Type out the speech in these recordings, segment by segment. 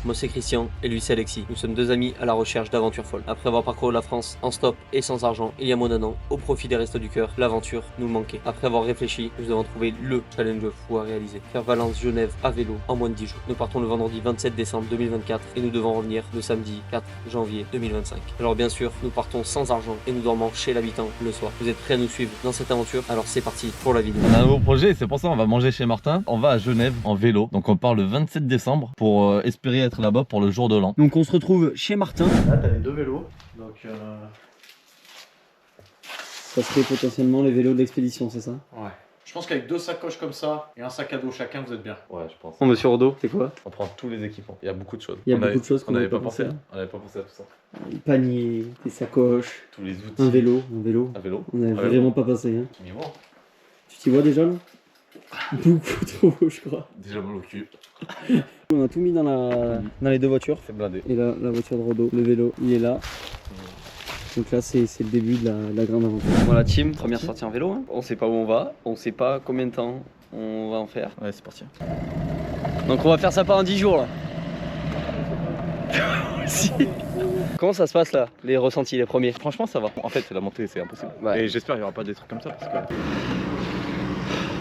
Moi c'est Christian et lui c'est Alexis. Nous sommes deux amis à la recherche d'aventures folles. Après avoir parcouru la France en stop et sans argent il y a moins d'un an, au profit des Restos du Cœur, l'aventure nous manquait. Après avoir réfléchi, nous avons trouvé le challenge fou à réaliser. Faire Valence-Genève à vélo en moins de 10 jours. Nous partons le vendredi 27 décembre 2024 et nous devons revenir le samedi 4 janvier 2025. Alors bien sûr, nous partons sans argent et nous dormons chez l'habitant le soir. Vous êtes prêts à nous suivre dans cette aventure? Alors c'est parti pour la vidéo. On a un nouveau projet, c'est pour ça on va manger chez Martin. On va à Genève en vélo. Donc on part le 27 décembre pour espérer être là-bas pour le jour de l'an. Donc on se retrouve chez Martin. Là t'as les deux vélos, donc Ça serait potentiellement les vélos de l'expédition, c'est ça? ouais. Je pense qu'avec deux sacoches comme ça et un sac à dos chacun, vous êtes bien. Ouais, je pense. Bon, monsieur Rodo, c'est quoi? On prend tous les équipements. Il y a beaucoup de choses. Il y a beaucoup de choses qu'on n'avait n'avait pas pensé. à. On n'avait pas pensé à tout ça. Des paniers, des sacoches, Tous les outils. un vélo. Un vélo. On n'avait Un vélo. vraiment pas pensé. Hein. Tu m'y vois. Tu t'y vois déjà là? Beaucoup trop, je crois. Déjà mal au cul. On a tout mis dans les deux voitures. C'est blindé. Et là, la voiture de Rodo, le vélo, il est là. Donc là, c'est le début de la grande aventure. Voilà, team, première sortie en vélo. Hein. On sait pas où on va, on sait pas combien de temps on va en faire. Ouais, c'est parti. Donc on va faire ça pendant 10 jours là. Si. Comment ça se passe là, les ressentis, les premiers? Franchement, ça va. En fait, la montée, c'est impossible. Ouais. Et j'espère qu'il n'y aura pas des trucs comme ça parce que.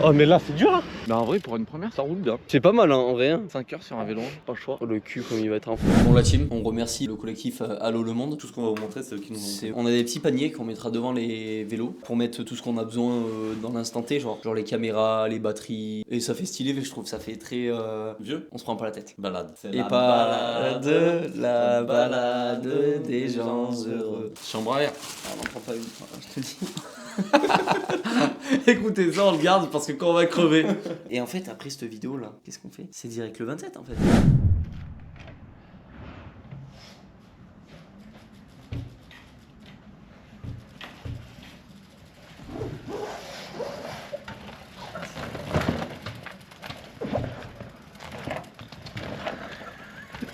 Oh, mais là, c'est dur, hein. Mais en vrai, pour une première, ça roule bien. C'est pas mal hein, en vrai. Hein. 5 heures sur un vélo, pas le choix. Le cul comme il va être en fou. Bon la team, on remercie le collectif Allo Le Monde. Tout ce qu'on va vous montrer, c'est eux qui nous ont. On a des petits paniers qu'on mettra devant les vélos pour mettre tout ce qu'on a besoin dans l'instant T, genre les caméras, les batteries. Et ça fait stylé, mais je trouve que ça fait très Vieux. On se prend pas la tête. Balade. C'est Et pas la balade des gens heureux. Chambre à air. Ah, on n'en prend pas une, je te dis. Écoutez ça, on le garde parce que quand on va crever. Et en fait, après cette vidéo là, qu'est-ce qu'on fait? C'est direct le 27 en fait.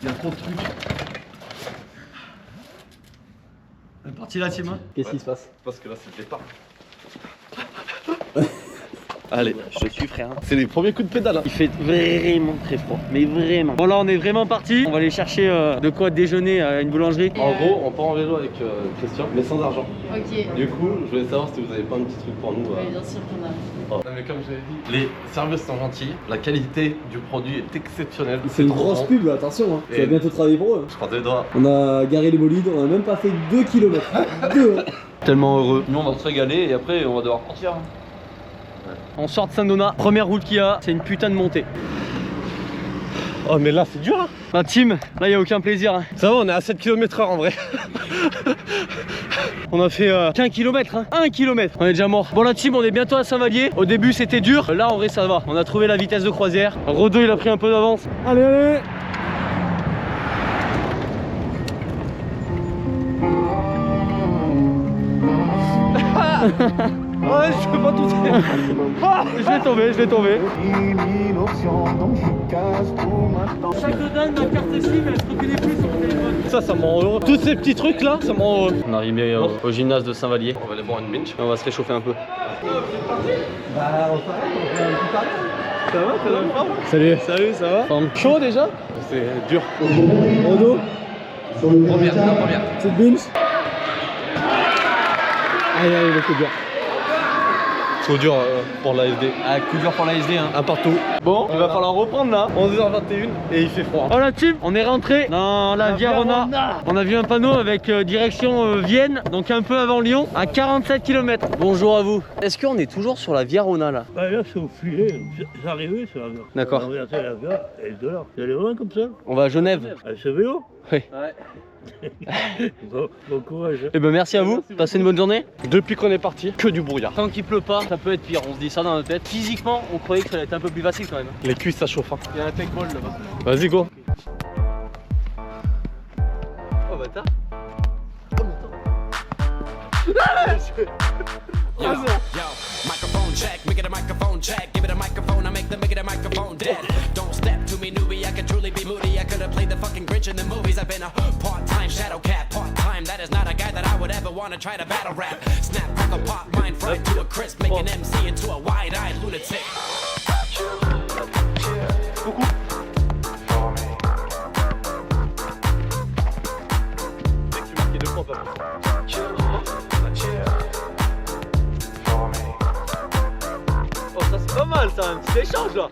Il y a trop de trucs. On est parti là, Tim. Qu'est-ce qui se passe? Parce que là, c'est le départ. Allez, je te suis frère. C'est les premiers coups de pédale. Hein. Il fait vraiment très froid, mais vraiment. Bon là on est vraiment parti. On va aller chercher de quoi déjeuner à une boulangerie. En gros, on part en vélo avec Christian, mais sans argent. Ok. Du coup, je voulais savoir si vous avez pas un petit truc pour nous. Oui, bien sûr qu'on a. Non mais comme je l'ai dit, les serveuses sont gentilles, la qualité du produit est exceptionnelle. C'est une trop grosse bon. pub, attention, hein. Et- Tu vas bientôt travailler pour eux. Je croise les doigts. On a garé les bolides, on a même pas fait 2 km. 2 Tellement heureux. Nous on va se régaler et après on va devoir partir. On sort de Saint-Donat, première route qu'il y a, c'est une putain de montée. Oh mais là c'est dur hein. Bah team, là y a aucun plaisir. Hein. Ça va, on est à 7 km/h en vrai. On a fait qu'un kilomètre, hein. 1 km. On est déjà mort. Bon la team, on est bientôt à Saint-Vallier. Au début c'était dur, là en vrai ça va. On a trouvé la vitesse de croisière. Rodo il a pris un peu d'avance. Allez, allez. Ouais, je peux pas tout Ah, je vais tomber. Chaque dingue ma carte SIM, elle se reconnaît plus sur mon téléphone. Ça me rend heureux. Tous ces petits trucs là, ça me rend heureux. On est arrivé au gymnase de Saint-Vallier. On va aller boire une minch. On va se réchauffer un peu. Bah, on fait un petit pari. Ça va, ça va? Salut. Salut, ça va? Forme chaud déjà? C'est dur. Rodo, Première, la première. petite binge. Aïe aïe, le coup dur. Trop dur pour la SD. Ah, coup dur pour la SD hein. Un partout. Bon, il va falloir reprendre là. 11h21 et il fait froid. Oh la team, on est rentré dans la Via Rona. On a vu un panneau avec direction Vienne, donc un peu avant Lyon, à 47 km. Bonjour à vous. Est-ce qu'on est toujours sur la Via Rona là? Bah là, c'est au filet, j'arrivais sur la gare. D'accord. On regardait la gare, et de là. Vous allez loin comme ça? On va à Genève. À ce vélo? Oui. Bon courage. Eh ben merci à vous, passez une bonne journée. Depuis qu'on est parti, que du brouillard. Tant qu'il pleut pas, ça peut être pire, on se dit ça dans notre tête. Physiquement, on croyait que ça allait être un peu plus facile quand même. Les cuisses ça chauffe. Hein. Il y a un tech ball là-bas. Vas-y go. Oh bâtard. Yo, microphone check, make it a microphone check. Give it a microphone, I make it a microphone dead. Don't step to me, newbie, I could truly be moody. I could have played the fucking Grinch in the movies. I've been a part-time shadow cat, part-time. That is not a guy that I would ever want to try to battle rap. Snap, crackle, pop, mind fried to a crisp. Make an MC into a wide-eyed lunatic. t'as un petit échange là.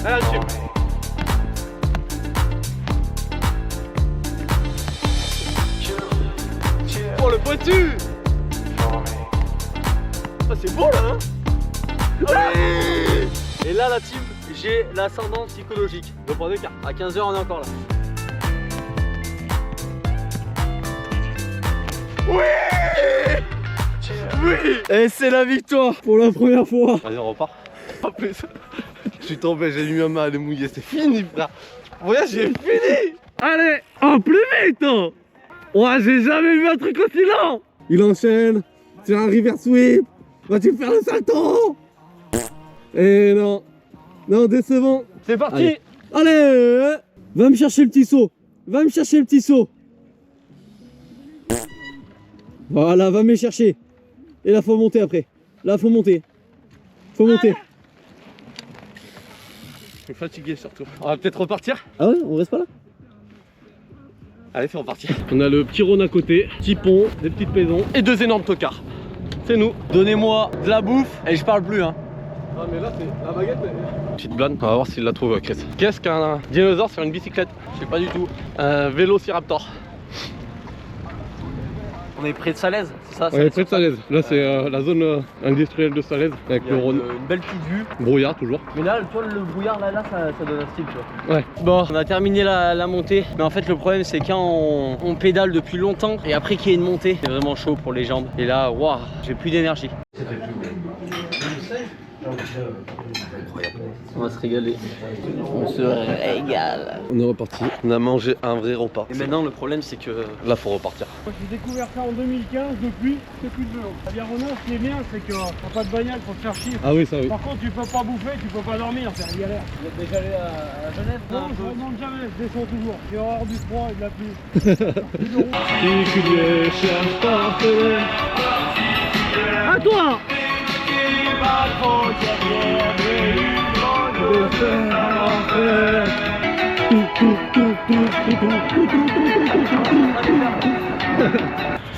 Allez, tube. Oh le potu. Ah, c'est beau là hein. Allez. Et là la team, j'ai l'ascendant psychologique. Donc pour 2 quarts. À 15h on est encore là. Oui. Oui. Et c'est la victoire pour la première fois. Vas-y on repart. En plus, je suis tombé, j'ai mis ma main, elle est mouillée, c'est fini frère. Voyage j'ai fini. Allez, en plus vite hein. Ouais, j'ai jamais vu un truc aussi lent. Il enchaîne sur un river sweep. Vas-tu faire le salto? Et non. Non, décevant. C'est parti. Allez, va me chercher le petit saut. Va me chercher le petit saut. Voilà, va me chercher. Et là, faut monter après. Là, faut monter. Faut monter. Je suis fatigué surtout. On va peut-être repartir. Ah ouais, on reste pas là? Allez, c'est reparti. On a le petit Rhône à côté, petit pont, des petites maisons et 2 énormes tocards. C'est nous. Donnez-moi de la bouffe et je parle plus hein. Ah mais là c'est la baguette. Petite blague, on va voir s'il la trouve Chris. Qu'est-ce qu'un dinosaure sur une bicyclette? Je sais pas du tout. Un vélociraptor. On est près de Salaise, c'est ça? On est près de Salaise. Là c'est la zone industrielle de Salaise avec le Rhône. Une belle petite vue. Brouillard toujours. Mais là, toi, le brouillard, là ça donne un style, tu vois. Ouais. Bon, on a terminé la montée. Mais en fait, le problème, c'est quand on pédale depuis longtemps et après qu'il y ait une montée, c'est vraiment chaud pour les jambes. Et là, waouh, j'ai plus d'énergie. On va se régaler. On se régale. On est reparti. On a mangé un vrai repas. Et maintenant, le problème, c'est que là, faut repartir. J'ai découvert ça en 2015, depuis, c'est plus de vélo. La Biarrona, ce qui est bien, c'est que t'as pas de bagnole, faut te faire chier. Ah oui, ça oui. Par contre, tu peux pas bouffer, tu peux pas dormir, c'est une galère. vous êtes déjà allé à Genève? Non, je remonte jamais, je descends toujours. J'ai horreur du froid et de la pluie. À toi.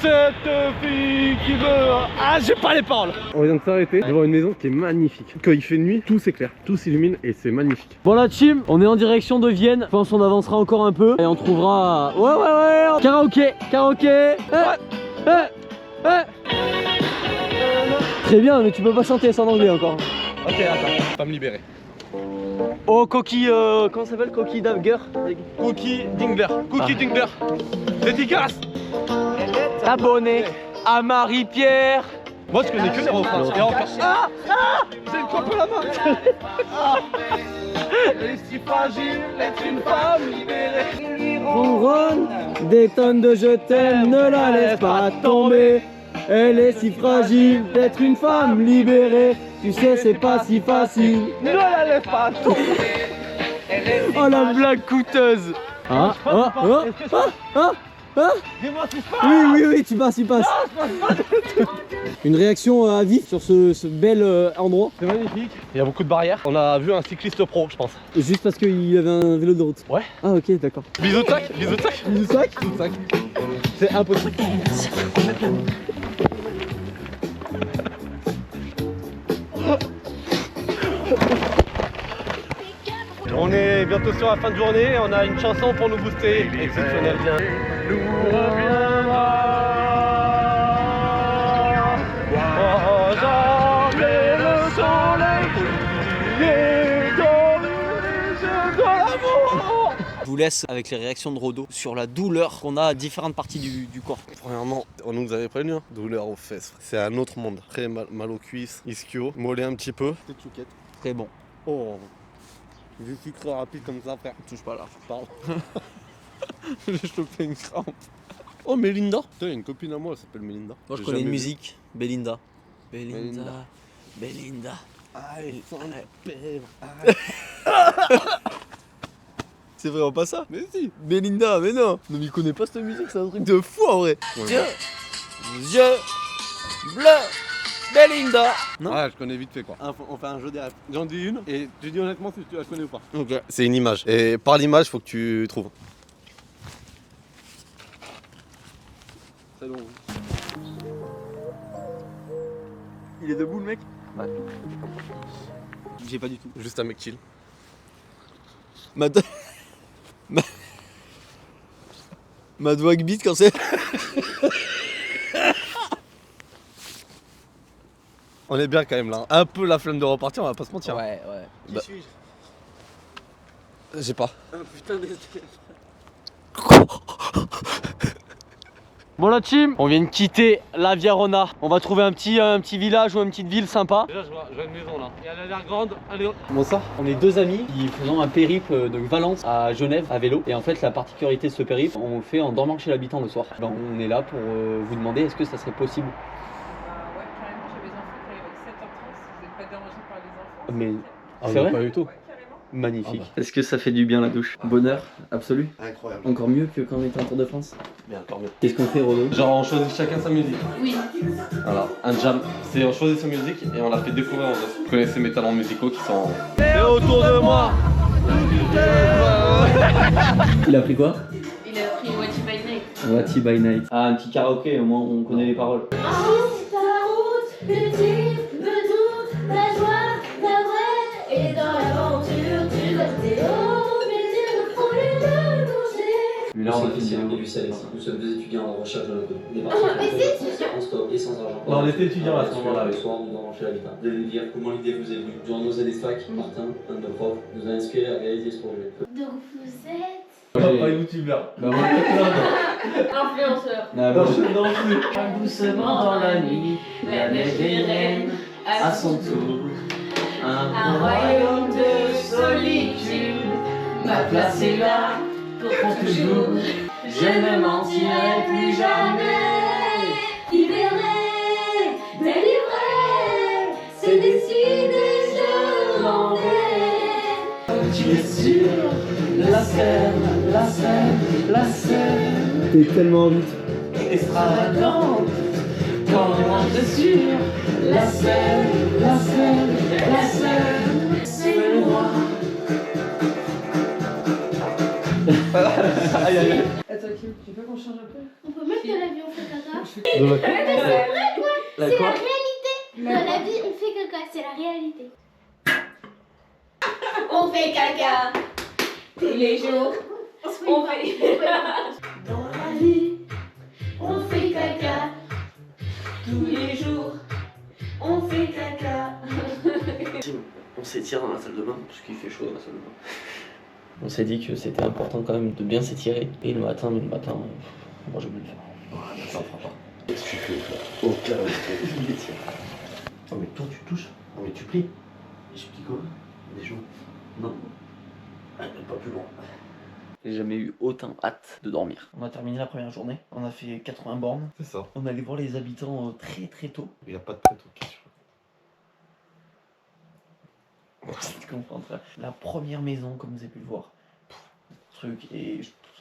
Cette fille qui veut... Ah, j'ai pas les paroles. On vient de s'arrêter devant une maison qui est magnifique. Quand il fait nuit, tout s'éclaire, tout s'illumine et c'est magnifique. Bon la team, on est en direction de Vienne. Je pense qu'on avancera encore un peu et on trouvera... Ouais. Karaoké. Très bien, mais tu peux pas chanter ça en anglais encore. Ok, attends, pas me libérer. Oh, coquille... comment ça s'appelle? Coquille Dingler. Cookie Dingler. Cookie Dingler. Dédicace. Abonné à Marie-Pierre. Moi je connais que les refrains. Et encore. Ah j'ai une crampe à la main. Elle est si fragile, est une femme libérée. Ronronne des tonnes de je t'aime, ne la laisse pas tomber. Elle est si fragile d'être une femme libérée. Tu sais c'est pas si facile. Ne la laisse pas tomber. Oh la blague coûteuse. Dis-moi ce qui se passe. Oui, tu passes. Une réaction à vif sur ce bel endroit. C'est magnifique. Il y a beaucoup de barrières. On a vu un cycliste pro, je pense. Juste parce qu'il avait un vélo de route. Ouais. Ah ok, d'accord. Bisous de sac. Bisous de sac. Bisous sac. Bisous de sac. C'est impossible. On est bientôt sur la fin de journée et on a une chanson pour nous booster. Exceptionnel. Nous reviendra. Jamais le soleil briller dans les yeux de l'amour. Je vous laisse avec les réactions de Rodo sur la douleur qu'on a à différentes parties du corps. Premièrement, on nous avait prévenu, hein. Douleur aux fesses. C'est un autre monde. Très mal aux cuisses, ischio, mollet un petit peu. Petite chouquette. Très bon. Oh, je suis très rapide comme ça, frère. Touche pas là. Pardon. J'ai chopé une crampe. Oh, Mélinda. Putain, il y a une copine à moi, elle s'appelle Mélinda. Moi je J'ai connais une jamais vu. musique. Belinda. Ah, elle sent la pèvre. C'est vraiment pas ça? Mais si. Belinda, mais non. Non mais il connaît pas cette musique, c'est un truc de fou en vrai. Ouais. Yeux bleus, Belinda. Non. Ah, je connais vite fait quoi. On fait un jeu des rêves. J'en dis une et tu dis honnêtement si tu la connais ou pas. Ok. C'est une image. Et par l'image, faut que tu trouves. C'est long. Il est debout le mec? Ouais. J'ai pas du tout. Juste un mec chill. Ma doigt bite quand c'est. On est bien quand même là. Un peu la flemme de repartir, on va pas se mentir. Ouais. Bah. Qui suis-je? J'ai pas. Ah putain de... Bon la team, on vient de quitter la Vierona. On va trouver un petit village ou une petite ville sympa. Déjà je vois une maison là. Et elle a l'air grande. Allez hop. Comment ça? On est deux amis qui faisons un périple de Valence à Genève à vélo. Et en fait la particularité de ce périple, on le fait en dormant chez l'habitant le soir. Ben, on est là pour vous demander est-ce que ça serait possible. Ouais, carrément, j'ai mes enfants qui arrivent à 7h30, vous n'êtes pas dérangés par les enfants. Mais Ah, c'est vrai? pas du tout. Ouais, carrément. Magnifique. Ah bah. Est-ce que ça fait du bien la douche? Bonheur absolu. Incroyable. Encore mieux que quand on était en Tour de France. Bien, encore mieux. Qu'est-ce qu'on fait Rodo? Genre on choisit chacun sa musique. Oui. Voilà, un jam. C'est on choisit sa musique et on la fait découvrir aux autres. Vous connaissez mes talents musicaux qui sont. Et autour de moi. Il a pris quoi? Il a pris What You By Night. Wati by Night. Ah un petit karaoké, au moins on connaît les paroles. Ta route, le type, le doute, la joie, la vraie. Et dans l'aventure, tu donnes tes hauts, mais tu me prends les deux bouger. Là on a fini un début Alexis. Nous sommes deux étudiants en recherche de notre Mais c'est étudiant. en stop et sans argent. Non, on était étudiants à ce moment-là, Le oui. soir, nous avons chez l'habitat. Vous allez nous dire comment l'idée vous est venue. Durant nos années de fac, Martin, un de nos profs, nous a inspiré à réaliser ce projet. Donc vous êtes. Pas youtubeur. Bah ouais. Influenceur. Doucement dans la nuit, La neige est reine à son tour. Un royaume de solitude. Ma place est là pour toujours. Je ne mentirai plus Jamais libéré, délivré, c'est décidé, je m'en vais. Tu es sûr, la scène, la scène, la scène. T'es tellement vite. Extravagante, quand on rentre sur la scène, la scène, la scène. C'est moi. Aïe aïe aïe. Attends, Kim, tu veux qu'on change un peu? On peut mettre de la vie, on fait caca. De la- Mais c'est vrai quoi, La c'est quoi? la réalité. Dans la vie, on fait caca, c'est la réalité. On fait caca Tous les jours. On fait. Dans la vie, on fait caca. Tous les jours. On fait caca. On s'étire dans la salle de bain parce qu'il fait chaud dans la salle de bain. On s'est dit que c'était important quand même de bien s'étirer. Et le matin, moi je vais le faire. Ça on fera pas. Qu'est-ce que tu fais? Aucun respect. Il étire. Oh mais toi tu touches. Oh mais tu plies. Et je plie quoi? Des jours. Non. Pas plus loin. J'ai jamais eu autant hâte de dormir. On a terminé la première journée. On a fait 80 bornes. C'est ça. On allait voir les habitants très très tôt. Il n'y a pas de prêt au question. Tu comprends, frère. La première maison, comme vous avez pu le voir. Truc. Et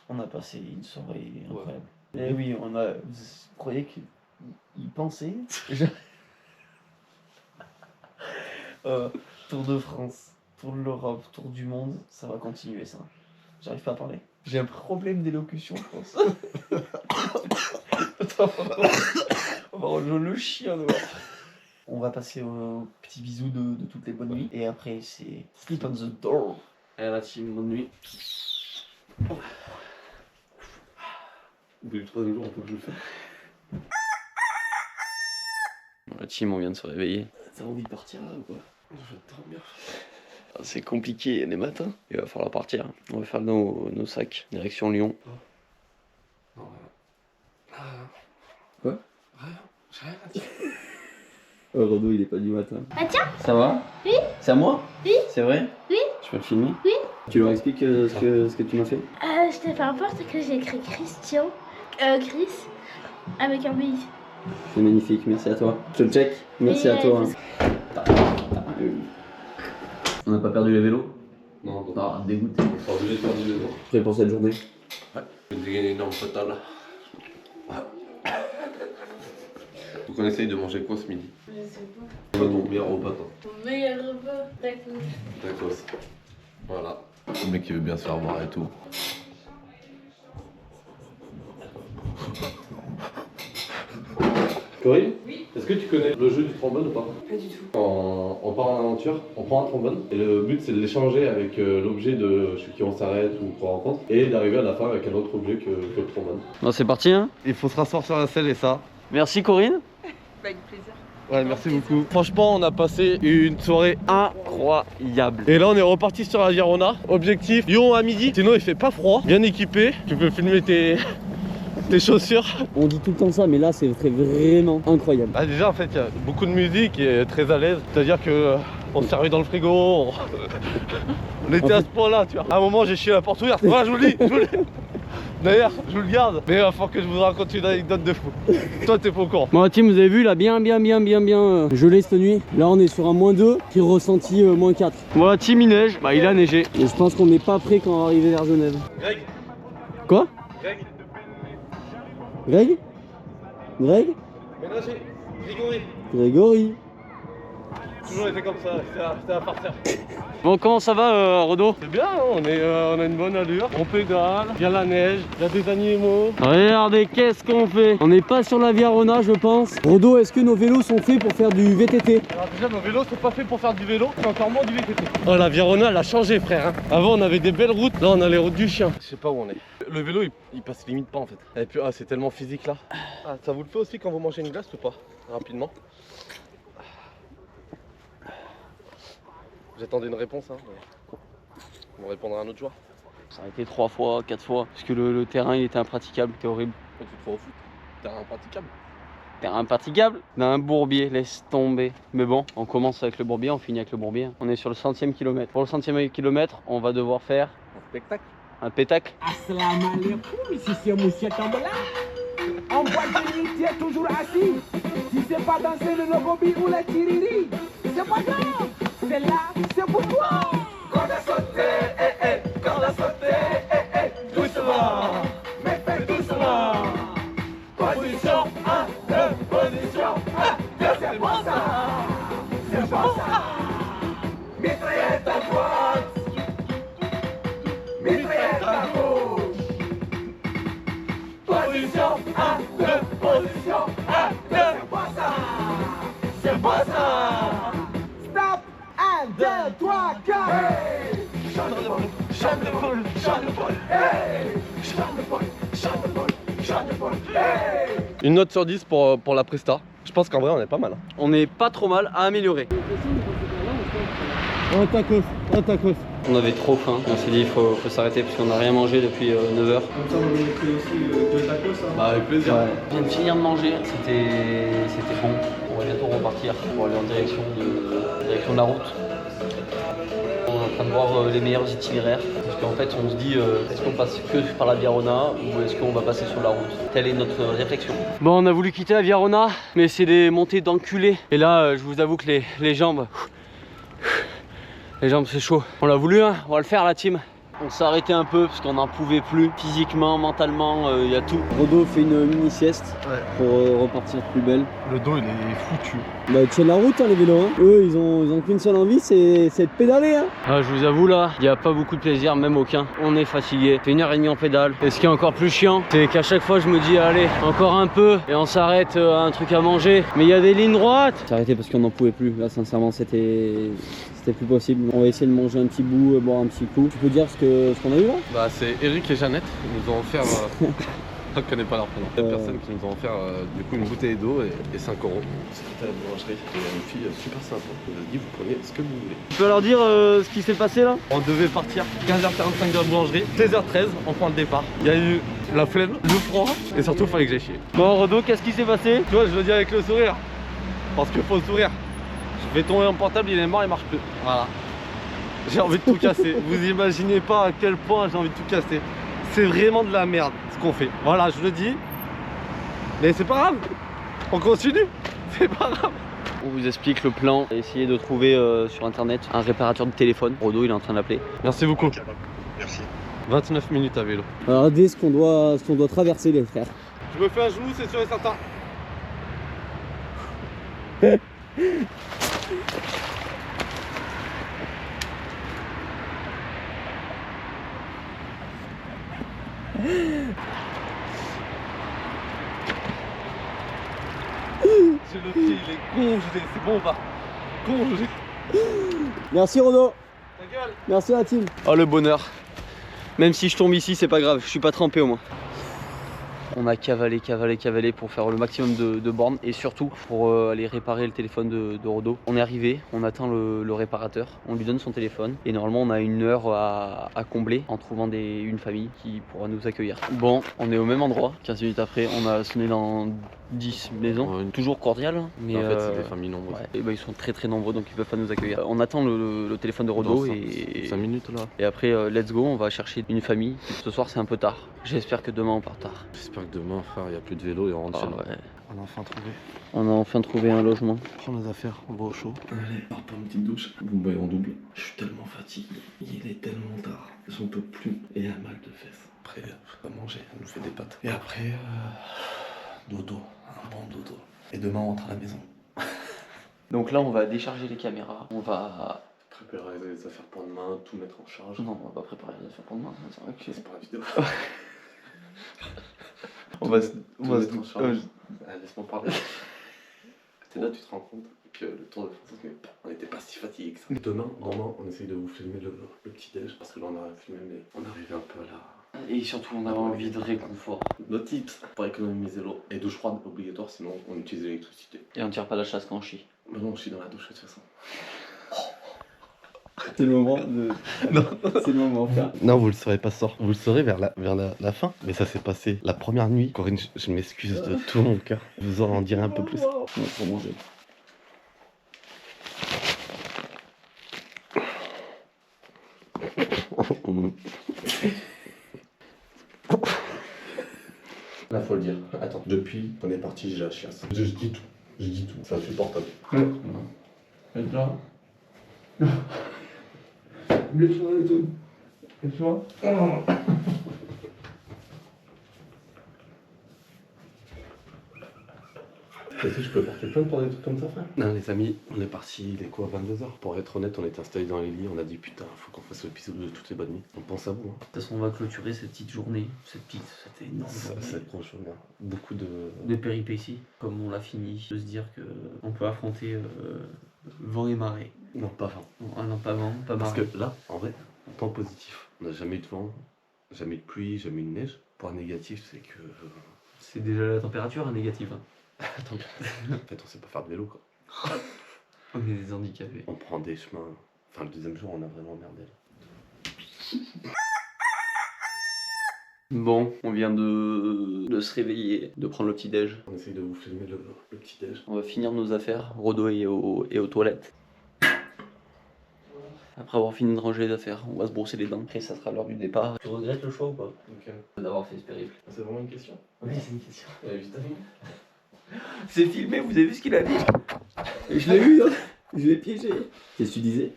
on a passé une soirée incroyable. Et oui, on a. Vous croyez qu'ils pensaient Tour de France, Tour de l'Europe, Tour du monde, ça va continuer ça. J'arrive pas à parler. J'ai un problème d'élocution, je pense. Attends, on va rejoindre le chien dehors. On va passer au petit bisou de toutes les bonnes nuits. Et après, c'est Sleep on the Door. Et la team, bonne nuit. Au bout du troisième jour, on peut plus le faire. La team, on vient de se réveiller. T'as envie de partir là ou quoi? Je vais dormir. C'est compliqué les matins. Il va falloir partir. On va faire nos sacs. Direction Lyon. Non, rien. Quoi? Rien. J'ai rien à dire. Oh, Rodo, il est pas du matin. Ah tiens. Ça va? Oui. C'est à moi? Oui. C'est vrai? Oui. Je peux le filmer? Oui. Tu leur expliques ce que tu m'as fait? Je t'ai fait un poste que j'ai écrit Christian. Chris. Avec un BI. C'est magnifique, merci à toi. Je te le check. Merci Et, à toi. On n'a pas perdu les vélos? Non, non. Non, dégoûté. Pas obligé de faire du vélo. Prêt pour cette journée? Je vais dégainer une énorme totale. Donc on essaye de manger quoi ce midi? Je sais pas. Pas ton meilleur repas, toi. Ton meilleur repas, d'accord. Tacos. Voilà. Le mec qui veut bien se faire voir et tout. Corinne? Oui. Est-ce que tu connais le jeu du trombone ou pas? Pas du tout. Quand on part en aventure, on prend un trombone et le but c'est de l'échanger avec l'objet de celui qui on s'arrête ou qu'on rencontre et d'arriver à la fin avec un autre objet que le trombone. Bon, c'est parti, hein. Il faut se rasseoir sur la selle et ça. Merci Corinne. Bah, avec plaisir. Ouais, merci beaucoup. Franchement, on a passé une soirée incroyable. Et là, on est reparti sur la Virona. Objectif, Lyon à midi. Sinon, il fait pas froid. Bien équipé. Tu peux filmer tes chaussures. On dit tout le temps ça, mais là, c'est vraiment incroyable. Ah, déjà, en fait, il y a beaucoup de musique et très à l'aise. C'est-à-dire que on se servait dans le frigo. On était à ce point-là, tu vois. À un moment, j'ai chié la porte ouverte. Voilà, je vous le dis. D'ailleurs, je vous le garde, mais il va falloir que je vous raconte une anecdote de fou. Toi, t'es pas au courant. Bon, team, vous avez vu, là, bien gelé cette nuit. Là, on est sur un -2, puis ressenti -4. Voilà, team, il neige. Bah, il a neigé. Et je pense qu'on n'est pas prêt quand on va arriver vers Genève. Greg. Quoi? Greg. Greg? Greg? Ménager. Grégory. Grégory. Toujours été comme ça, c'était un farceur. Bon, comment ça va, Rodo? C'est bien, hein, on a une bonne allure. On pédale, il y a la neige, il y a des animaux. Regardez, qu'est-ce qu'on fait? On n'est pas sur la Virona, je pense. Rodo, est-ce que nos vélos sont faits pour faire du VTT? Alors déjà, nos vélos sont pas faits pour faire du vélo, c'est encore moins du VTT. Oh, la Virona, elle a changé, frère. Hein. Avant, on avait des belles routes, là, on a les routes du chien. Je sais pas où on est. Le vélo, il passe limite pas, en fait. Et puis, c'est tellement physique, là. Ah, ça vous le fait aussi quand vous mangez une glace ou pas? Rapidement. J'attendais une réponse, hein. On répondra un autre jour. Ça a été 3 fois, 4 fois, parce que le terrain, il était impraticable, c'était horrible. Quand tu te fais au foot, terrain impraticable. Terrain impraticable? D'un bourbier, laisse tomber. Mais bon, on commence avec le bourbier, on finit avec le bourbier. On est sur le 100e kilomètre. Pour le 100e kilomètre, on va devoir faire Un spectacle. un pétacle. Assalamu alaikum, ici c'est Monsieur Tambala. En boîte de nuit, tu es toujours assis. Si c'est pas danser le logobi ou la tiriri, c'est pas grave. C'est là, c'est pour toi. Quand la sauté, quand la sauté, doucement. Mais fais doucement. Position 1, 2, position 1, 2, c'est bon ça. C'est bon ça. Mitraillette à droite. Mitraillette à gauche. Position 1, 2, position 1, 2, c'est bon ça. C'est bon ça. Stop. 1, 2, 3, 4. Hey. Chante de boule, chante de boule, chante de boule. Hey. Chante de boule, chante de boule, chante de boule. Hey. Une note sur 10 pour la Presta. Je pense qu'en vrai, on est pas mal. Hein. On n'est pas trop mal à améliorer. Oh, tacos. On avait trop faim, on s'est dit il faut s'arrêter parce qu'on n'a rien mangé depuis 9h. Comme ça, on avait pris aussi 2 tacos. Hein. Bah, avec plaisir. Ouais. On vient de finir de manger, c'était bon. On va bientôt repartir pour aller en direction de la route. On est en train de voir les meilleurs itinéraires. Parce qu'en fait on se dit est-ce qu'on passe que par la Virona ou est-ce qu'on va passer sur la route? Telle est notre réflexion. Bon, on a voulu quitter la Virona, mais c'est des montées d'enculés. Et là je vous avoue que les jambes... Les jambes c'est chaud. On l'a voulu, hein, on va le faire la team. On s'est arrêté un peu parce qu'on n'en pouvait plus. Physiquement, mentalement, il y a tout. Rodo fait une mini sieste pour repartir plus belle. Le dos, il est foutu. Bah tiens la route hein, les vélos. Hein. Eux ils ont qu'une seule envie, c'est de pédaler. Hein. Ah, je vous avoue là, il n'y a pas beaucoup de plaisir, même aucun. On est fatigué. Fait 1h30 en pédale. Et ce qui est encore plus chiant, c'est qu'à chaque fois je me dis allez, encore un peu et on s'arrête à un truc à manger. Mais il y a des lignes droites. J'ai arrêté parce qu'on n'en pouvait plus. Là sincèrement c'était plus possible. On va essayer de manger un petit bout, boire un petit coup. Tu peux dire ce qu'on a eu là? Bah c'est Eric et Jeannette, ils nous ont offert, je ne connais pas leur prénom, il y a personne qui nous ont offert du coup une bouteille d'eau et 5 €. C'était à la boulangerie, il y a une fille super sympa qui nous a dit vous prenez ce que vous voulez. Tu peux leur dire ce qui s'est passé là? On devait partir 15h45 de la boulangerie, 16h13 on prend le départ. Il y a eu la flemme, le froid et surtout il fallait que j'aille chier. Bon Rodo, qu'est-ce qui s'est passé? Tu vois je le dis avec le sourire, parce qu'il faut sourire. Je vais tomber mon portable, il est mort, il marche plus. Voilà. J'ai envie de tout casser. Vous imaginez pas à quel point j'ai envie de tout casser. C'est vraiment de la merde ce qu'on fait. Voilà, je le dis. Mais c'est pas grave. On continue. C'est pas grave. On vous explique le plan. Essayez de trouver sur internet un réparateur de téléphone. Rodo, il est en train d'appeler. Merci beaucoup. Merci. 29 minutes à vélo. Alors regardez ce qu'on doit traverser les frères. Je me fais un genou, c'est sûr et certain. J'ai le pied, il est congelé, c'est bon, on va. Congelé. Merci Rodo. Ta gueule. Merci la team. Oh le bonheur. Même si je tombe ici, c'est pas grave, je suis pas trempé au moins. On a cavalé pour faire le maximum de bornes et surtout pour aller réparer le téléphone de Rodo. On est arrivé, on attend le réparateur, on lui donne son téléphone et normalement on a 1 heure à combler en trouvant une famille qui pourra nous accueillir. Bon, on est au même endroit, 15 minutes après, on a sonné dans 10 maisons, Ouais. Toujours cordial, mais En fait, c'est des familles nombreuses. ouais, et bah, ils sont très nombreux donc ils peuvent pas nous accueillir. On attend le téléphone de Rodo Dans et 5 minutes là. et après let's go, on va chercher une famille. Ce soir c'est un peu tard, j'espère que demain on part tard. J'espère que demain, frère, il n'y a plus de vélo et on rentre Ah chez nous. ouais. On a enfin trouvé. On a enfin trouvé un logement. On prend nos affaires, on va au chaud. Allez, on part une petite douche. Vous me voyez en double. Je suis tellement fatigué. Il est tellement tard. J'en peux plus. Et un mal de fesses. Après, on va manger. Elle nous fait des pâtes. Et après, dodo. Un bon dodo. Et demain, on rentre à la maison. Donc là on va décharger les caméras, on va... Préparer les affaires pour demain, tout mettre en charge. Non, on va pas préparer les affaires pour demain, c'est vrai que C'est pour la vidéo. on va Tout mettre en charge. Laisse-moi parler. C'est là tu te rends compte que le Tour de France, on n'était pas si fatigué que ça. Demain, on essaye de vous filmer le petit déj parce que là on a filmé mais on arrivait un peu à la... Et surtout on avait envie de réconfort. Nos tips pour économiser l'eau. Et douche froide obligatoire sinon on utilise l'électricité. Et on tire pas la chasse quand on chie. Mais non on chie dans la douche de toute façon. C'est le moment de... Non. C'est le moment frère. Non, vous le saurez pas sort. Vous le saurez vers la fin. Mais ça s'est passé la première nuit. Corinne, je m'excuse de tout mon cœur. Je vous en dirai un peu plus. On va manger. Là, faut le dire. Attends, depuis qu'on est parti, j'ai la chiasse. Je dis tout. Je dis tout. C'est insupportable. Et là. Est-ce que je peux porter plainte pour des trucs comme ça, frère? Non, les amis, on est parti, il est quoi, 22h? Pour être honnête, on était installés dans les lits, on a dit putain, faut qu'on fasse l'épisode de toutes les bonnes nuits. On pense à vous, hein. De toute façon on va clôturer cette petite journée. C'était énorme. Ça grosse journée. Beaucoup de... De péripéties, comme on l'a fini, de se dire que on peut affronter vent et marée. Non, pas vent. Ah non, pas vent, pas Parce marée. que là, en vrai, point positif, on n'a jamais eu de vent, jamais eu de pluie, jamais eu de neige. Point négatif, c'est que... C'est déjà la température négative. Hein. Attends, en fait, on sait pas faire de vélo, quoi. On est des handicapés. On prend des chemins... Enfin, le deuxième jour, on a vraiment merdé. Bon, on vient de se réveiller, de prendre le petit déj. On essaye de vous filmer le petit déj. On va finir nos affaires. Rodo est aux toilettes. Après avoir fini de ranger les affaires, on va se brosser les dents. Après, ça sera l'heure du départ. Tu regrettes le choix ou pas? Ok. D'avoir fait ce périple. C'est vraiment une question? Oui, c'est une question. Évidemment. C'est filmé, vous avez vu ce qu'il a dit? Je l'ai eu, hein. Je l'ai piégé. Qu'est-ce que tu disais?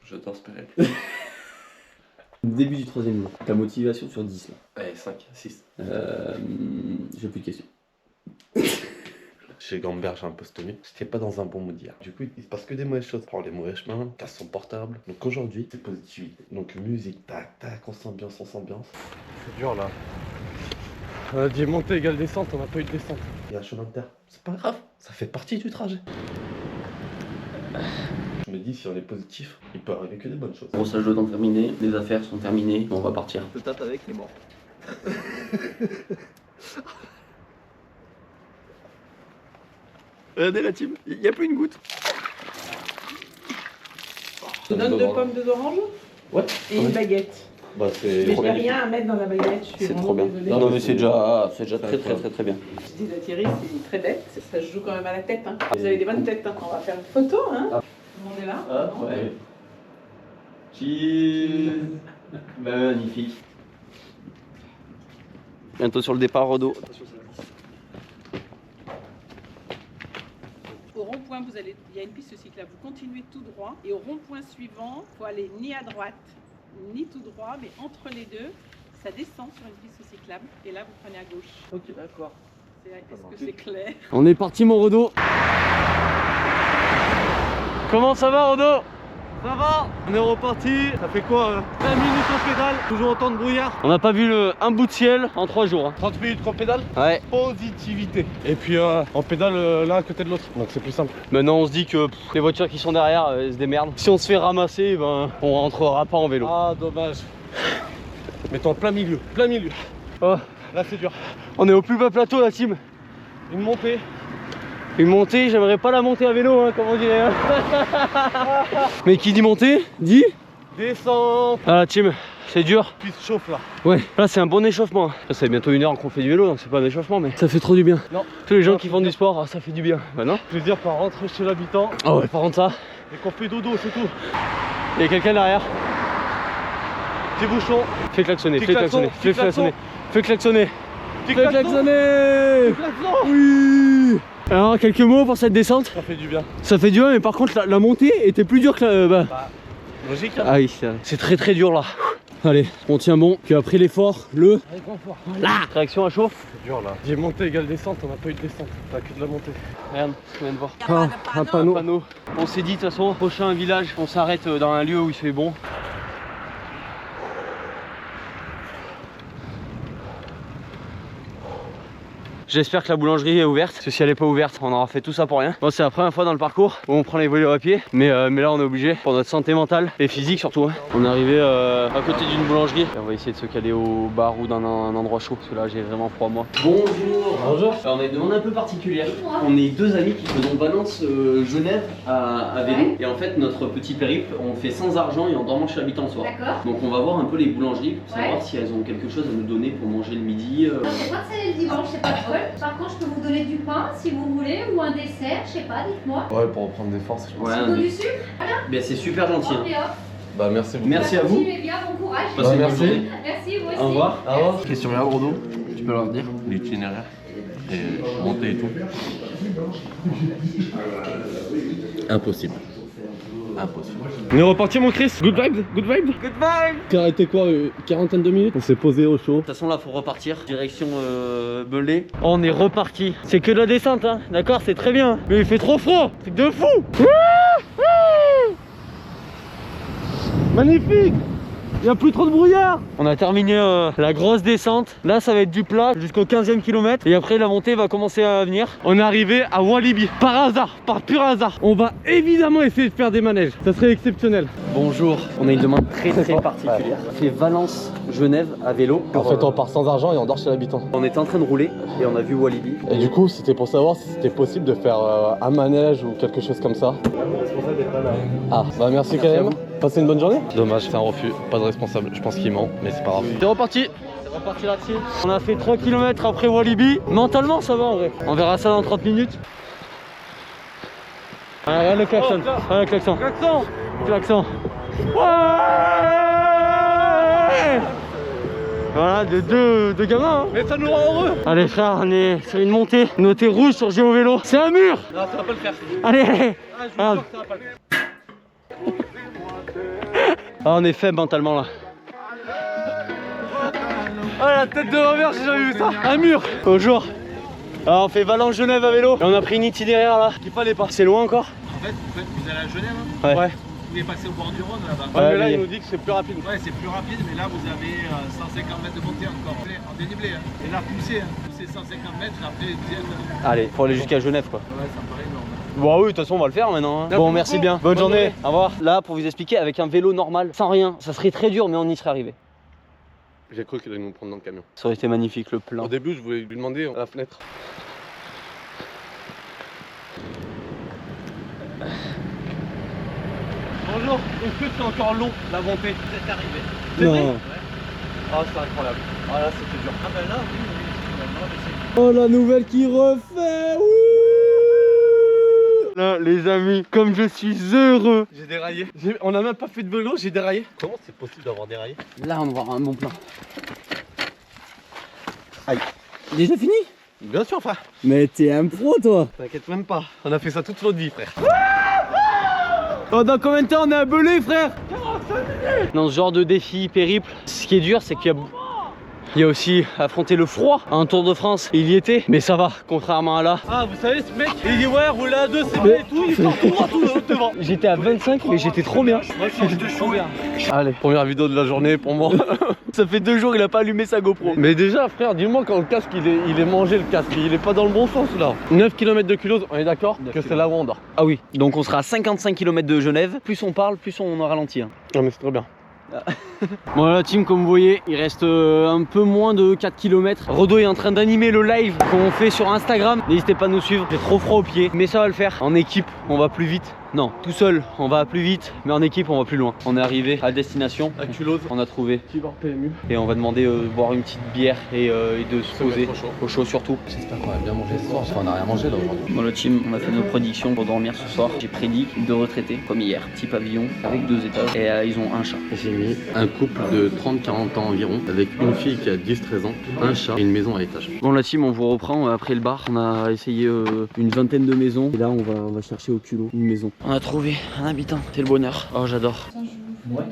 J'adore ce périple. Début du 3ème jour. Ta motivation sur 10 là. Allez, 5, 6. J'ai plus de questions. Chez Gamberge, j'ai un peu tenu. J'étais pas dans un bon mood hier. Du coup, il se passe que des mauvaises choses. Prends les mauvais chemins, casse son portable. Donc aujourd'hui, c'est positivité. Donc musique, tac, tac, on s'ambiance. C'est dur là. On a dit montée égale descente, on n'a pas eu de descente. Il y a un chemin de terre. C'est pas grave, ça fait partie du trajet. Je me dis, si on est positif, il peut arriver que des bonnes choses. Brossage de dents terminé, les affaires sont terminées, on va partir. Le tape avec les morts. Regardez la team, il n'y a plus une goutte. Je te donne 2 pommes, 2 oranges Ouais. et une baguette. Bah, c'est Mais j'ai rien à mettre dans la baguette, je suis C'est vraiment trop bien. désolée. Non mais c'est déjà très bien. Je dis la Thierry, c'est très bête, ça se joue quand même à la tête. Hein. Vous avez des bonnes têtes, hein. On va faire une photo. Hein. Ah. Tout le monde est là? Ah ouais. Cheers. Magnifique. Bientôt sur le départ, Rodo. Au rond-point, il y a une piste cyclable. Vous continuez tout droit et au rond-point suivant, il faut aller ni à droite ni tout droit, mais entre les deux, ça descend sur une piste cyclable et là vous prenez à gauche. Ok, d'accord. Est-ce que c'est clair? On est parti, mon Rodo. Comment ça va, Rodo? Ça va? On est reparti. Ça fait quoi 20 minutes au pédale, toujours autant de brouillard. On n'a pas vu un bout de ciel en 3 jours. 30 minutes qu'on pédale. Ouais. Positivité. Et puis on pédale l'un à côté de l'autre. Donc c'est plus simple. Maintenant on se dit que les voitures qui sont derrière elles se démerdent. Si on se fait ramasser, ben on rentrera pas en vélo. Ah dommage. Mettons plein milieu. Plein milieu. Oh, là c'est dur. On est au plus bas plateau la team. Une montée. Une montée, j'aimerais pas la monter à vélo, hein, comme on dirait. Hein. Mais qui dit montée, dit descente. Ah la team, c'est dur. Puis se chauffe là. Ouais, là c'est un bon échauffement. Ça fait bientôt 1 heure qu'on fait du vélo, donc c'est pas un échauffement, mais ça fait trop du bien. Non. Tous les gens qui font du sport, ah, ça fait du bien. Bah non. Plaisir par rentrer chez l'habitant. Ah ouais, par contre ça. Et qu'on fait dodo, c'est tout. Il y a quelqu'un derrière. Petit bouchon. Fais klaxonner, fais klaxonner, fais klaxonner, fais klaxonner. Fais klaxonner. Oui. Alors quelques mots pour cette descente. Ça fait du bien. Ça fait du bien, mais par contre la montée était plus dure que la... logique hein. Ah oui, c'est très très dur là. Allez, on tient bon, puis après l'effort, le... Là. Réaction à chaud. C'est dur là. J'ai monté égale descente, on n'a pas eu de descente. T'as que de la montée. Regarde, ce qu'on vient de voir. Ah, un panneau. On s'est dit de toute façon, prochain village, on s'arrête dans un lieu où il fait bon. J'espère que la boulangerie est ouverte, parce que si elle n'est pas ouverte, on aura fait tout ça pour rien. Bon, c'est la première fois dans le parcours où on prend les vélos à pied, mais là on est obligé pour notre santé mentale et physique surtout. Hein. On est arrivé à côté d'une boulangerie et on va essayer de se caler au bar ou dans un endroit chaud, parce que là j'ai vraiment froid moi. Bonjour. Bonjour. Alors, on a une demande un peu particulière. On est 2 amis qui faisons Valence Genève à vélo. Ouais. Et en fait notre petit périple, on fait sans argent et en dormant chez l'habitant le soir. D'accord. Donc on va voir un peu les boulangeries pour savoir si elles ont quelque chose à nous donner pour manger le midi. Je crois que c'est le dimanche, c'est pas de bol. Par contre, je peux vous donner du pain si vous voulez, ou un dessert, je sais pas, dites-moi. Ouais, pour reprendre des forces, je pense. Ouais, du sucre, voilà. Bien, c'est super gentil. Bah, merci beaucoup. Merci à vous. Bien, bon courage. Bah, merci. Merci, vous aussi. Au revoir. Au revoir. Question là, Brodo, tu peux leur dire l'itinéraire et monter et tout. Impossible. Impossible. On est reparti mon Chris. Good vibe, good vibe. Good vibe. T'as arrêté quoi, quarantaine de minutes? On s'est posé au chaud. De toute façon là faut repartir, direction Belay. On est reparti. C'est que de la descente hein, d'accord, c'est très bien. Mais il fait trop froid, truc de fou. Magnifique. Il n'y a plus trop de brouillard. On a terminé la grosse descente. Là ça va être du plat jusqu'au 15e kilomètre. Et après la montée va commencer à venir. On est arrivé à Walibi. Par hasard, par pur hasard. On va évidemment essayer de faire des manèges. Ça serait exceptionnel. Bonjour. On a une demande très particulière. On fait Valence Genève à vélo. En fait on part sans argent et on dort chez l'habitant. On était en train de rouler et on a vu Walibi. Et du coup c'était pour savoir si c'était possible de faire un manège ou quelque chose comme ça. Ah bah merci quand même. Passez une bonne journée. Dommage, c'est un refus, pas de responsable. Je pense qu'il ment, mais c'est pas grave. C'est reparti. C'est reparti là-dessus. On a fait 3 km après Walibi. Mentalement ça va en vrai. On verra ça dans 30 minutes. Ah, regarde le klaxon. Regarde le klaxon. Klaxon. Klaxon. Ouais. Voilà, deux gamins hein. Mais ça nous rend heureux. Allez frère, on est sur une montée. Notée rouge sur GeoVélo. C'est un mur. Non, ça va pas le faire. Allez, allez. Ah, ça va pas le faire. Ah, on est faible mentalement là. Oh la tête de ma mère, j'ai jamais vu ça. Un mur. Bonjour. Alors on fait Valence Genève à vélo. Et on a pris une itinéraire là qu'il fallait pas. C'est loin encore. En fait, vous allez à Genève hein. Ouais. Vous pouvez passer au bord du Rhône là-bas. Ouais, mais là il nous dit que c'est plus rapide. Ouais, c'est plus rapide, mais là vous avez 150 mètres de montée encore. En dénivelé hein. Et là poussez, poussez 150 mètres, après allez, faut aller jusqu'à Genève quoi. Ouais, ça me paraît énorme. Bon oui, de toute façon on va le faire maintenant hein. Bon merci bien, bonne journée, au revoir. Là pour vous expliquer, avec un vélo normal, sans rien, ça serait très dur mais on y serait arrivé. J'ai cru qu'il allait nous prendre dans le camion. Ça aurait été magnifique le plan. Au début je voulais lui demander à la fenêtre. Bonjour, est-ce que c'est encore long la montée? Vous êtes arrivé. C'est vrai? Non. Ouais. Ah c'est incroyable. Ah là c'était dur. Ah ben là oui. Oh la nouvelle qui refait. Là les amis, comme je suis heureux. J'ai déraillé. On a même pas fait de vélo, j'ai déraillé. Comment c'est possible d'avoir déraillé? Là on va avoir un bon plan. Aïe. Déjà fini? Bien sûr frère. Mais t'es un pro toi. T'inquiète même pas, on a fait ça toute notre vie frère. Oh, dans combien de temps on est à Belay frère? 45 minutes. Dans ce genre de défi périple, ce qui est dur c'est qu'il y a... Il y a aussi affronter le froid. Un Tour de France, il y était, mais ça va, contrairement à là. Ah, vous savez, ce mec, il dit ouais, rouler à 2, c'est bien et tout, il part tout droit, tout devant. J'étais à 25, mais j'étais trop bien. Moi aussi, j'étais trop bien. Allez, première vidéo de la journée pour moi. Ça fait 2 jours, il a pas allumé sa GoPro. Mais déjà, frère, dis-moi quand le casque il est mangé, le casque, il est pas dans le bon sens là. 9 km de culose, on est d'accord que c'est là où on dort. Ah oui, donc on sera à 55 km de Genève. Plus on parle, plus on ralentit. Hein. Non mais c'est très bien. Bon la team, comme vous voyez, il reste un peu moins de 4 km. Rodo est en train d'animer le live qu'on fait sur Instagram. N'hésitez pas à nous suivre, j'ai trop froid aux pieds, mais ça va le faire. En équipe, on va plus vite. Non, tout seul, on va plus vite, mais en équipe, on va plus loin. On est arrivé à destination. La culose. On a trouvé. Petit bar PMU. Et on va demander de boire une petite bière et de se poser au chaud surtout. J'espère qu'on va bien manger ce soir, parce qu'on n'a rien mangé là aujourd'hui. Dans le team, on a fait nos prédictions pour dormir ce soir. J'ai prédit 2 retraités, comme hier. Petit pavillon avec 2 étages et ils ont un chat. J'ai mis un couple de 30-40 ans environ, avec une fille qui a 10-13 ans, un chat et une maison à étage. Bon la team, on vous reprend après le bar. On a essayé une vingtaine de maisons. Et là, on va chercher au culot une maison. On a trouvé un habitant, c'est le bonheur. Oh, j'adore. Ouais.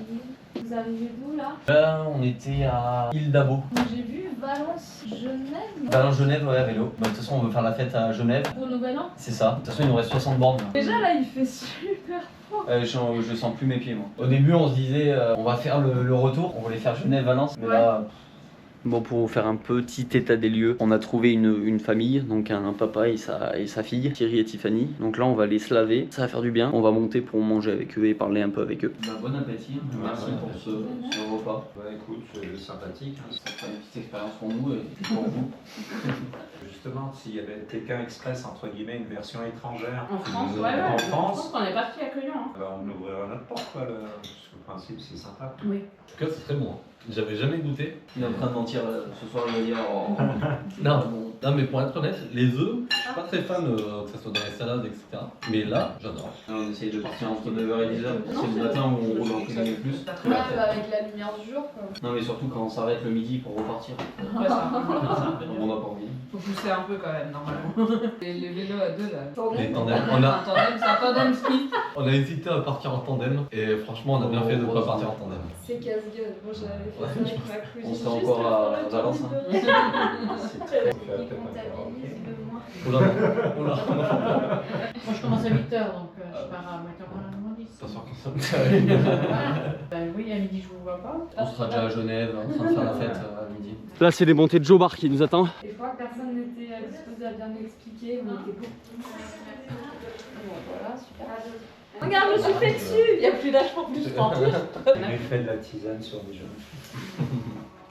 Vous arrivez d'où là? Là, on était à Île d'Abo. J'ai vu Valence, Genève. Valence-Genève, ouais, à vélo. Bah, de toute façon, on veut faire la fête à Genève. Pour le Nouvel An. C'est ça. De toute façon, il nous reste 60 bornes. Déjà là, il fait super froid. Je sens plus mes pieds, moi. Au début, on se disait, on va faire le retour. On voulait faire Genève-Valence. Mais là. Bon, pour vous faire un petit état des lieux, on a trouvé une famille, donc un papa et sa fille, Thierry et Tiffany. Donc là, on va les se laver, ça va faire du bien. On va monter pour manger avec eux et parler un peu avec eux. Bah, bon appétit, merci pour ce repas. Bah écoute, c'est sympathique. Hein. Ça fera une petite expérience pour nous et pour vous. Justement, s'il y avait Pékin Express, entre guillemets, une version étrangère. En France, qui nous- ouais, en je France, pense qu'on est pas si accueillant. Hein. on ouvrirait notre porte, quoi. Parce que le principe, c'est sympa. Oui. En tout cas, c'est très bon. J'avais jamais goûté. Il est en train de mentir ce soir, il va dire. Oh. Non, mais pour être honnête, les œufs, je suis pas très fan que ce soit dans les salades, etc. Mais là, j'adore. On essaye de partir entre 9h et 10h. C'est le matin où on roule en cuisine le plus. Ouais, bah, avec la lumière du jour quoi. Non, mais surtout quand on s'arrête le midi pour repartir. Ouais, c'est un peu dur. On n'a pas envie. Faut pousser un peu quand même, normalement. Les vélos à 2 là. Les tandems. C'est un tandem ski. On a hésité à partir en tandem et franchement, on a bien fait de ne pas partir en tandem. C'est casse-gueule. Moi j'avais fait ça avec ma cousine. On sera encore à Valence. Oula, oula. Moi je commence à 8h donc je pars à 8h10. Pas sûr qu'on s'en Bah oui, à midi je vous vois pas. On sera déjà à Genève, en train de faire la fête à midi. Là, c'est les montées de Joe Bar qui nous attend. Et je crois que personne n'était disposé à bien m'expliquer. On était beaucoup. Bon, voilà, super. Regarde, je me suis fait dessus. Il n'y a plus d'âge pour plus mentir. L'effet de la tisane sur les jeunes.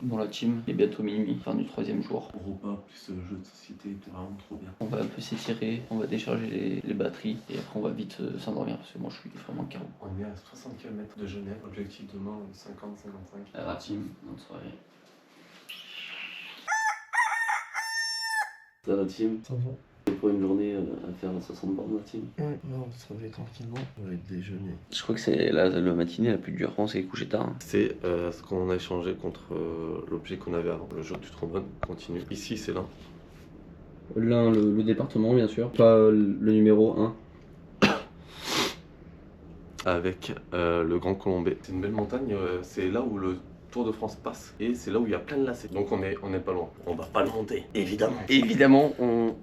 Bon, la team, il est bientôt minuit, fin du 3e jour. Repas plus jeu de société, c'est vraiment trop bien. On va un peu s'étirer, on va décharger les batteries et après on va vite s'endormir parce que moi je suis vraiment KO. On est à 60 km de Genève, objectif demain 50-55. La team, notre soirée. Ça va, team? Ça va. Pour une journée à faire 60 bornes, la team. Ouais, on se réveille tranquillement, on va déjeuner. Je crois que c'est la matinée la plus dure, on s'est couché tard. Hein. C'est ce qu'on a échangé contre l'objet qu'on avait avant. Le jour du trombone continue. Ici, c'est là. L'un, le département bien sûr, pas le numéro 1. Avec le Grand Colombé. C'est une belle montagne, c'est là où le Tour de France passe et c'est là où il y a plein de lacets. Donc on est pas loin. On va pas le monter, évidemment. Évidemment, on...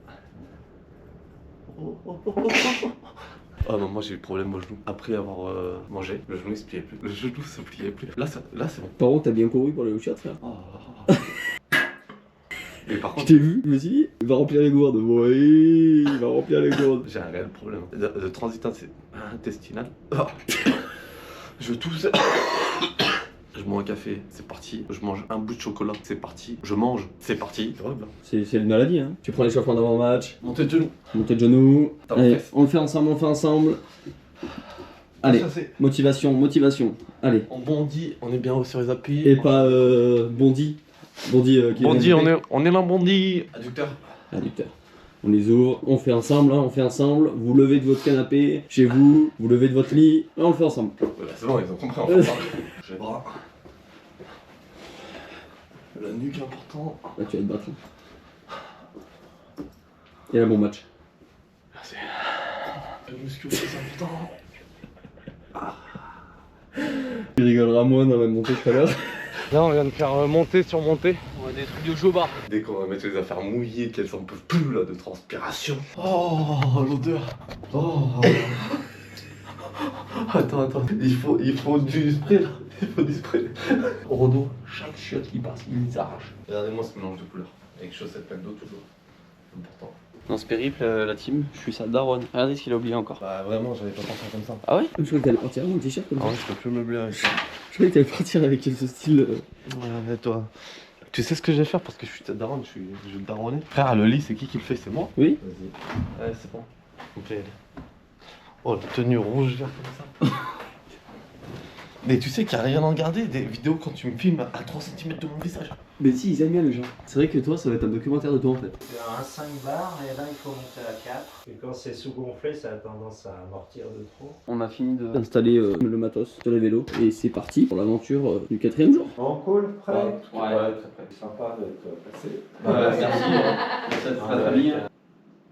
Ah non, moi j'ai eu le problème au genou. Après avoir mangé, le genou il se pliait plus. Le genou se pliait plus. Là c'est bon. Par contre, t'as bien couru pour aller au chat, frère. Et par Je contre, t'ai vu, je me suis dit, il va remplir les gourdes. Oui, il va remplir les gourdes. j'ai un réel problème de transit intestinal. Je tousse. Je bois un café, c'est parti. Je mange un bout de chocolat, c'est parti. Je mange, c'est parti. C'est horrible. C'est une maladie, hein. Tu prends l'échauffement d'avant-match, Montée de genoux. montée de genoux. Attends, Allez, fesse. on le fait ensemble, Allez, Ça, c'est- motivation. Allez. On bondit, on est bien sur les appuis. Et pas Bondi. Bondi qui Bondi, on est là, Bondi. Adducteur. Adducteur. On les ouvre, on fait ensemble, hein, on fait ensemble. Vous levez de votre canapé, chez vous, vous levez de votre lit, et on le fait ensemble. Voilà, c'est bon, ils ont compris. On fait ça. J'ai les bras. La nuque important. Là, tu vas te battre. Et un bon match. Merci. Le muscu, c'est important. Il rigolera moins dans la montée tout à l'heure. Là on vient de faire montée sur montée. On a des trucs de jobar. Dès qu'on va mettre les affaires mouillées, qu'elles en peuvent plus là de transpiration. Oh l'odeur. Oh. Attends, il faut du spray là. Il faut du spray. Rodo, chaque chiotte qui passe, il les arrache. Regardez-moi ce mélange de couleurs. Avec chaussettes pleines d'eau toujours. Important. Dans ce périple, la team, je suis sa daronne. Regardez ce qu'il a oublié encore. Bah vraiment, j'avais pas pensé comme ça. Ah ouais? Je croyais que t'allais partir avec un t-shirt comme ça. Ah ouais, je peux plus meubler avec ça. Je croyais que t'allais partir avec ce style. Ouais, et toi? Tu sais ce que je vais faire parce que je suis ta daronne, je vais le daronner. Frère, le lit, c'est qui le fait? C'est moi? Oui. Vas-y. Ouais, c'est bon. On peut y aller. Oh, la tenue rouge vert comme ça. Mais tu sais qu'il n'y a rien à en garder, des vidéos quand tu me filmes à 3 cm de mon visage. Mais si, ils aiment bien les gens. C'est vrai que toi, ça va être un documentaire de toi en fait. C'est un 5 bar et là il faut monter à 4. Et quand c'est sous-gonflé, ça a tendance à amortir de trop. On a fini D'installer le matos sur les vélos. Et c'est parti pour l'aventure du 4e jour. On coule, prêt? Ouais, très près. Sympa d'être passé. Merci. Cette famille.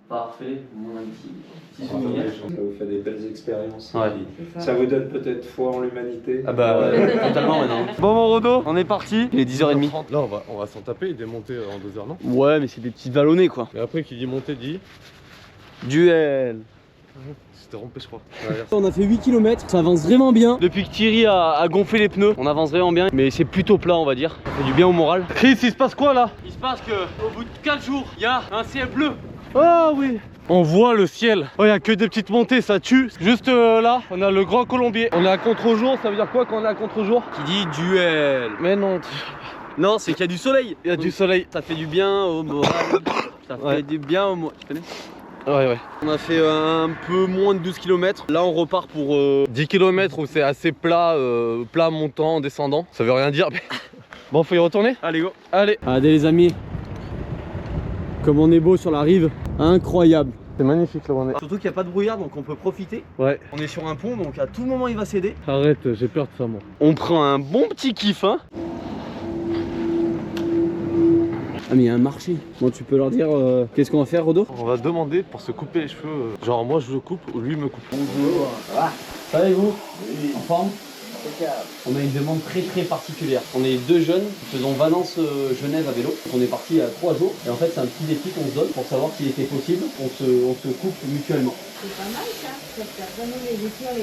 Parfait, mon petit souvenir. Ça vous fait des belles expériences. Ouais. Ça vous donne peut-être foi en l'humanité. Ah bah ouais, totalement maintenant. Bon mon Rodo, on est parti. Il est 10h30. Là, on va s'en taper et démonter en 2 heures, non? Ouais, mais c'est des petites vallonnées quoi. Et après, qui dit monter dit. Duel. C'était rompé, je crois. On a fait 8 km, ça avance vraiment bien. Depuis que Thierry a gonflé les pneus, on avance vraiment bien. Mais c'est plutôt plat on va dire. Ça fait du bien au moral. Chris, il se passe quoi là? Il se passe que au bout de 4 jours, il y a un ciel bleu. Ah oui. On voit le ciel. Oh, il n'y a que des petites montées, ça tue. Juste là, on a le Grand Colombier. On est à contre-jour, ça veut dire quoi quand on est à contre-jour? Qui dit duel. Mais non. Non, c'est qu'il y a du soleil. Il y a du soleil. Ça fait du bien au moral. Ça fait du bien au moral. Tu connais? Ouais. On a fait un peu moins de 12 km. Là, on repart pour 10 km où c'est assez plat, plat montant, descendant. Ça veut rien dire. Mais... Bon, faut y retourner? Allez, go. Allez. Allez les amis, comme on est beau sur la rive, incroyable. C'est magnifique là où on est. Surtout qu'il n'y a pas de brouillard, donc on peut profiter. Ouais. On est sur un pont, donc à tout moment, il va céder. Arrête, j'ai peur de ça moi. On prend un bon petit kiff, hein. Ah mais il y a un marché. Bon tu peux leur dire qu'est-ce qu'on va faire Rodo? On va demander pour se couper les cheveux. Genre moi je le coupe ou lui me coupe. Bonjour. Ça va et vous? Oui. En forme? On a une demande très particulière. On est 2 jeunes qui faisons Valence-Genève à vélo. On est parti à 3 jours et en fait c'est un petit défi qu'on se donne pour savoir s'il était possible. On se coupe mutuellement. C'est pas mal ça. Personne les outils, on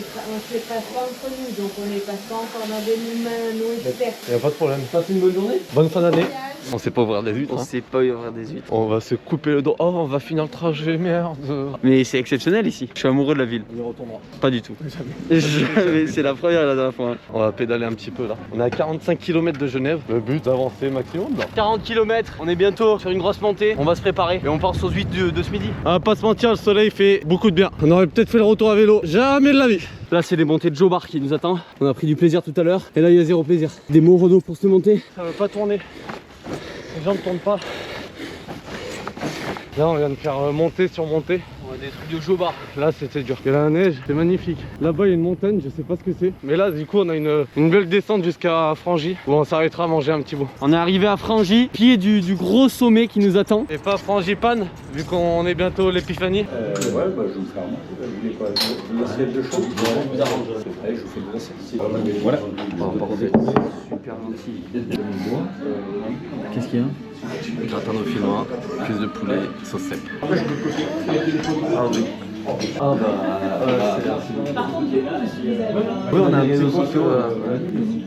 se les passe pas entre nous, donc on les passe pas encore dans des mains non expertes. Y'a pas de problème. Passez une bonne journée. Bonne fin d'année. On sait pas ouvrir des huîtres. On sait pas ouvrir des huîtres. On va se couper le dos. Oh, on va finir le trajet, merde. Mais c'est exceptionnel ici. Je suis amoureux de la ville. On y retournera. Pas du tout. Jamais. C'est la première et la dernière fois. On va pédaler un petit peu là. On est à 45 km de Genève. Le but d'avancer maximum là. 40 km, on est bientôt sur une grosse montée. On va se préparer et on part sur 8 de ce midi. Ah, pas se mentir, le soleil fait beaucoup de bien. On aurait peut-être fait le retour à vélo. Jamais de la vie. Là c'est les montées de Jobar qui nous attendent. On a pris du plaisir tout à l'heure et là il y a zéro plaisir. Des mots Rodo pour se monter. Ça veut pas tourner. Les jambes tournent pas. Là on vient de faire montée sur montée. On a des trucs de Jobar. Là c'était dur. Il y a la neige, c'est magnifique. Là-bas il y a une montagne, je sais pas ce que c'est. Mais là du coup on a une belle descente jusqu'à Frangy où on s'arrêtera à manger un petit bout. On est arrivé à Frangy, pied du gros sommet qui nous attend. Et pas Frangipane, vu qu'on est bientôt l'épiphanie. Ouais, bah je vous fais un vous voulez quoi? Une assiette de chaud? Je vous arrange. Allez, je vous fais deux assiettes ici. Voilà. Super gentil. Qu'est-ce qu'il y a? Gratin dauphinois, cuisse de poulet, sauce cèpe. Ah bah Par contre, Oui, on a un réseau social.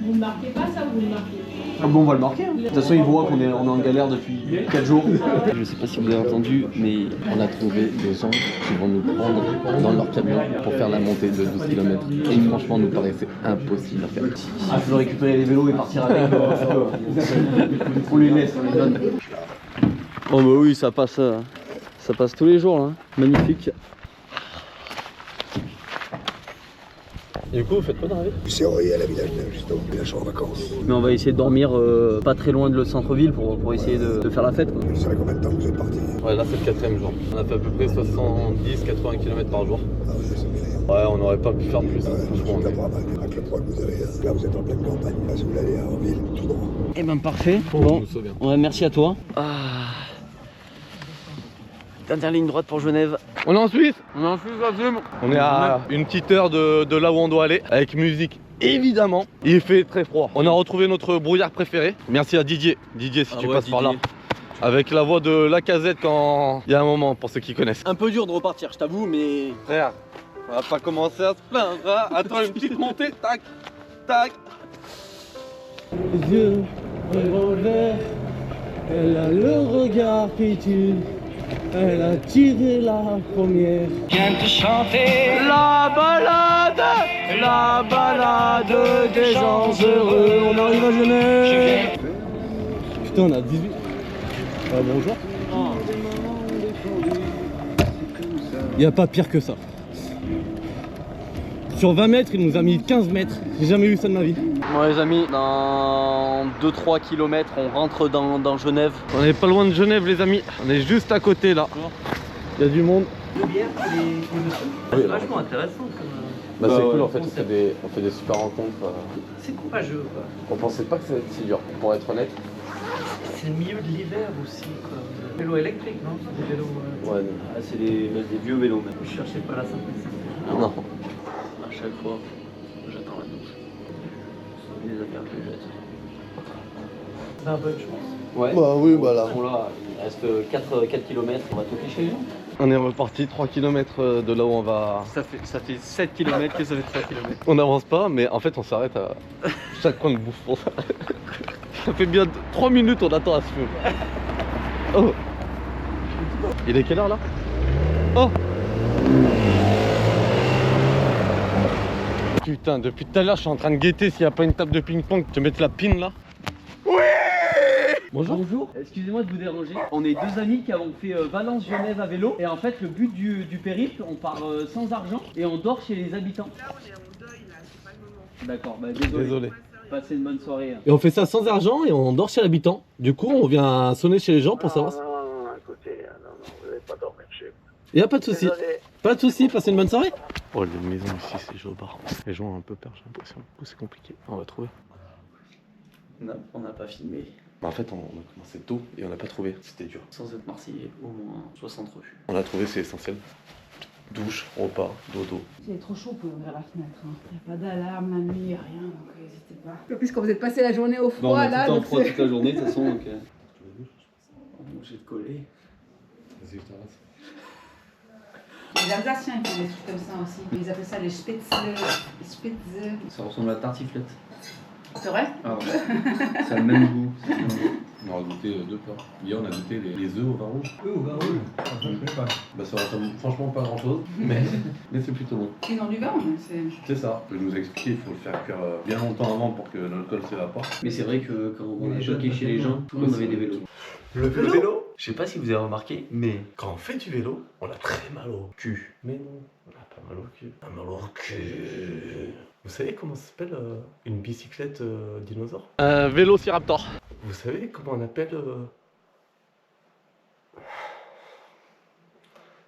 vous ne marquez pas ça ou vous le marquez? Ah bon on va le marquer hein. De toute façon ils voient qu'on est en galère depuis 4 jours. Je sais pas si vous avez entendu, mais On a trouvé des gens qui vont nous prendre dans leur camion pour faire la montée de 12 km. Et franchement, nous paraissait impossible à faire. Ah je veux récupérer les vélos et partir avec. On les laisse, on les donne. oh bah oui, ça passe tous les jours là. Magnifique. Et du coup vous faites quoi dans la vie? C'est Royal à Village Neuf, justement, village en vacances. Mais on va essayer de dormir pas très loin de le centre-ville pour essayer de faire la fête quoi. Vous savez combien de temps que vous êtes parti? Ouais, là c'est le 4e jour. On a fait à peu près 70-80 km par jour. Ah ouais, c'est bien. Ouais, on n'aurait pas pu faire plus. Hein, Ouais, franchement, c'est pas mal. Avec le poids que vous avez, là vous êtes en pleine campagne. Là, si vous allez en ville, tout droit. Eh ben parfait. on Bon, nous sauve bien. ouais, merci à toi. Dernière ligne droite pour Genève. On est en Suisse. On est à une petite heure de là où on doit aller, avec musique évidemment, il fait très froid. On a retrouvé notre brouillard préféré. Merci à Didier. Didier, si tu passes par là. Avec la voix de Lacazette quand il y a un moment, pour ceux qui connaissent. Un peu dur de repartir, je t'avoue, mais... Frère, on va pas commencer à se plaindre. Hein. Attends, une petite montée. Tac, tac. Les yeux revolver, elle a le regard qui tue, elle a tiré la première. Viens te chanter La balade des gens heureux. On arrive à Genève. Putain, on a 18. Bonjour. Il n'y a pas pire que ça. Sur 20 mètres, il nous a mis 15 mètres. J'ai jamais vu ça de ma vie. Bon les amis, dans 2-3 km, on rentre dans Genève. On est pas loin de Genève les amis. On est juste à côté là. Il y a du monde. C'est vachement intéressant. Bah c'est cool en fait, on fait des super rencontres. C'est courageux quoi. On pensait pas que ça allait être si dur, pour être honnête. C'est le milieu de l'hiver aussi quoi. Vélo électrique non? Des vélos... Ouais. Ah, c'est des vieux vélos même. Je cherchais pas la simplicité. Non. À chaque fois, j'attends la douche. Les affaires que je jette. C'est un bunch je pense. Ouais. Bah oui, bah là. Bon là, il reste 4 km, on va toquer chez les gens. On est reparti 3 km de là où on va. Ça fait 7 km que ça fait 3 km. On n'avance pas, mais en fait on s'arrête à chaque coin de bouffe pour ça. Ça fait bien 3 minutes on attend à ce feu. Oh. Il est quelle heure là? Oh. Putain, depuis tout à l'heure je suis en train de guetter s'il n'y a pas une table de ping-pong. Tu mets la pin là? Bonjour. Bonjour, excusez-moi de vous déranger. On est deux amis qui avons fait Valence-Genève à vélo. Et en fait, le but du périple, on part sans argent et on dort chez les habitants. Là, on est en deuil, là, c'est pas le moment. D'accord, bah désolé. Passez une bonne soirée. Et on fait ça sans argent et on dort chez l'habitant. Du coup, on vient sonner chez les gens pour savoir. Non, écoutez, non, vous n'allez pas dormir chez vous. Il n'y a pas de souci. Désolé. Pas de souci, passez une bonne soirée. Oh, les maisons ici c'est chaud bar. Les gens ont un peu peur, j'ai l'impression. Du coup, c'est compliqué. On va trouver. On n'a pas filmé. Bah en fait, on a commencé tôt et on n'a pas trouvé. C'était dur. Sans être marseillais, au moins 60 refus. On a trouvé, c'est essentiel. Douche, repas, dodo. Il est trop chaud pour ouvrir la fenêtre. Il n'y a pas d'alarme la nuit, il n'y a rien, donc n'hésitez pas. En plus, quand vous êtes passé la journée au froid, on a là. tout le temps Donc froid toute la journée, de toute façon. Donc, J'ai de coller. Vas-y, je t'arrête. Les Alsaciens qui font des trucs comme ça aussi. Ils appellent ça les Spätzle. ça ressemble à la tartiflette. C'est vrai? Ah ouais. Ça a le même goût. On aura goûté deux plats. Hier, on a goûté les œufs au vin rouge. Eux au vin rouge. Bah, ça ressemble franchement pas à grand chose, mais c'est plutôt bon. C'est dans du vin, c'est. C'est ça. Il nous a expliqué qu'il faut le faire cuire bien longtemps avant pour que l'alcool s'évapore. Mais c'est vrai que quand on a choqué chez les gens, tout le monde avait des vélos. Le vélo, je sais pas si vous avez remarqué, mais quand on fait du vélo, on a très mal au cul. Mais non, on a pas mal au cul. On a mal au cul. Vous savez comment s'appelle une bicyclette dinosaure? Un vélociraptor. Vous savez comment on appelle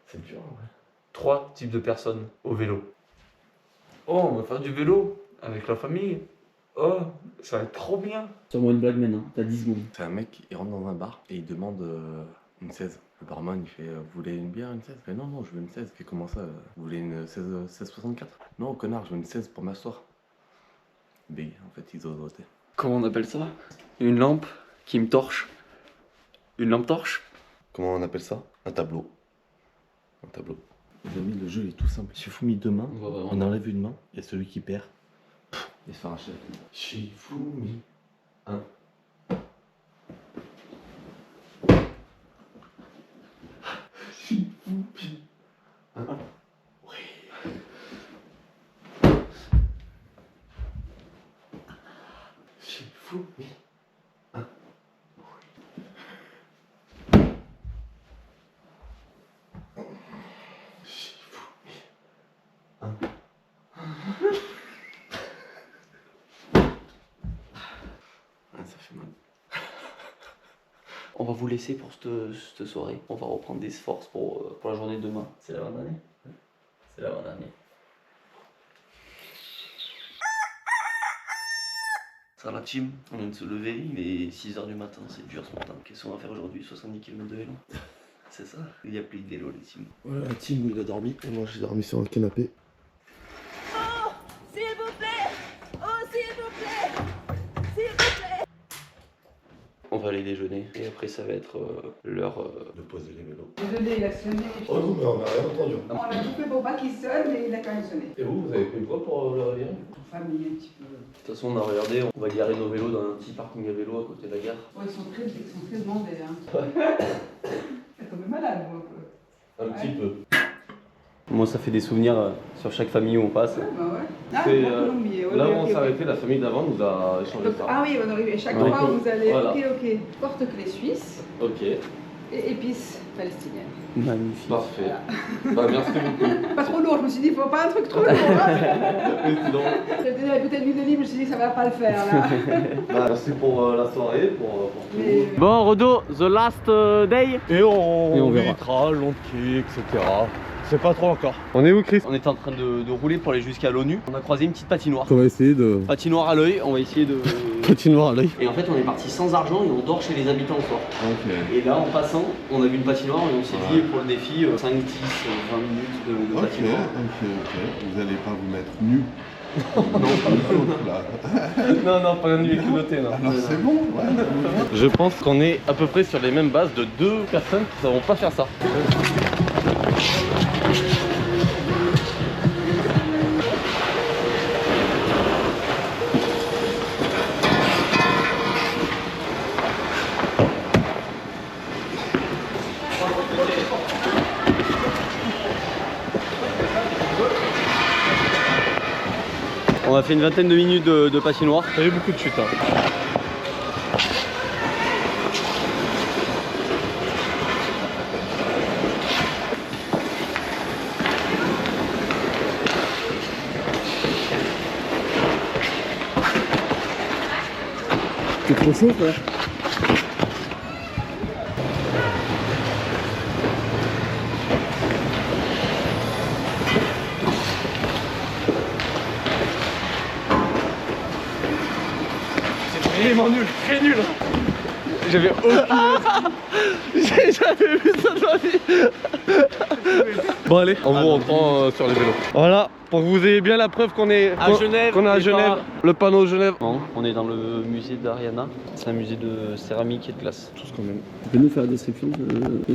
C'est dur, ouais. 3 types de personnes au vélo. Oh, on va faire du vélo avec la famille. Oh, ça va être trop bien. Sur-moi une blague maintenant, t'as 10 secondes. C'est un mec, il rentre dans un bar et il demande une 16. Le barman il fait vous voulez une bière, une 16? Il fait non, je veux une 16. Il fait comment ça? Vous voulez une 16,64? Non, connard, je veux une 16 pour m'asseoir. Big, en fait, ils osent voter. Comment on appelle ça? Une lampe qui me torche. Une lampe torche? Comment on appelle ça? Un tableau. Un tableau. Les amis, le jeu est tout simple. Shifumi 2 mains, on enlève une main et celui qui perd, il se fait arracher. Shifumi 1. Shifumi 1. Oui. Shifumi 1. Ça fait mal. On va vous laisser pour cette soirée. On va reprendre des forces pour la journée de demain. C'est l'avant-dernier? C'est l'avant-dernier. Ça va la team, on vient de se lever, il est 6h du matin, c'est dur ce matin. Qu'est-ce qu'on va faire aujourd'hui? 70 km de vélo? C'est ça? Il n'y a plus de vélo les teams. Voilà, la team où il a dormi et moi j'ai dormi sur le canapé. Oh, s'il vous plaît. Oh, On va aller déjeuner et après ça va être l'heure de poser les vélos. Désolé, il a sonné. Oh non, mais on n'a rien entendu. On a tout fait pour pas qu'il sonne, mais il a quand même sonné. Et vous avez pris quoi pour le réveil? En famille, un petit peu. De toute façon, on a regardé, on va garer nos vélos dans un petit parking à vélo à côté de la gare. Oh, ils sont très demandés. Hein. T'es quand même malade, moi, un peu. Un petit peu. Moi, ça fait des souvenirs sur chaque famille où on passe. Ouais, bah ouais. Ah, C'est, Colombier, ouais, là où ok, on ok. s'est arrêté, la famille d'avant nous a échangé Donc, ça. ah oui, on arrive. Chaque Ouais. fois où vous allez. Voilà. Ok. Porte-clés suisse Ok, et épices palestiniennes. Magnifique. parfait. Bah merci beaucoup. Pas trop lourd, je me suis dit, faut pas un truc trop lourd. Hein. Mais sinon, J'avais peut-être l'huile d'olive, je me suis dit, ça va pas le faire là. bah, merci pour la soirée, pour tout. Mais- Bon, Rodo, the last day. Et on verra. visitera Lonquier, etc. C'est pas trop encore. On est où, Chris? On est en train de rouler pour aller jusqu'à l'ONU. On a croisé une petite patinoire. On va essayer de. Patinoire à l'œil, on va essayer de. Patinoire à l'œil. Et en fait, on est parti sans argent et on dort chez les habitants le soir. Ok. Et là, en passant, on a vu une patinoire et on s'est dit pour le défi 5, 10, 20 minutes de Ok, patinoire. ok. Vous allez pas vous mettre nu. Non, pas l'autre là. Non, pas un nu culotté, non. Alors c'est bon, ouais. Je pense qu'on est à peu près sur les mêmes bases de 2 personnes qui ne savent pas faire ça. On a fait une vingtaine de minutes de patinoire. Il y a eu beaucoup de chutes. Hein. C'est trop chaud, frère. Vraiment nul, très nul. J'avais aucune. J'ai jamais vu ça de ma vie. Bon allez, on vous reprend sur les vélos. Voilà, pour que vous ayez bien la preuve qu'on est À Genève, qu'on est à et Genève. pas- Le panneau Genève. Non, on est dans le musée d'Ariana. C'est un musée de céramique et de glace. Tous quand même. Tu peux nous faire la description du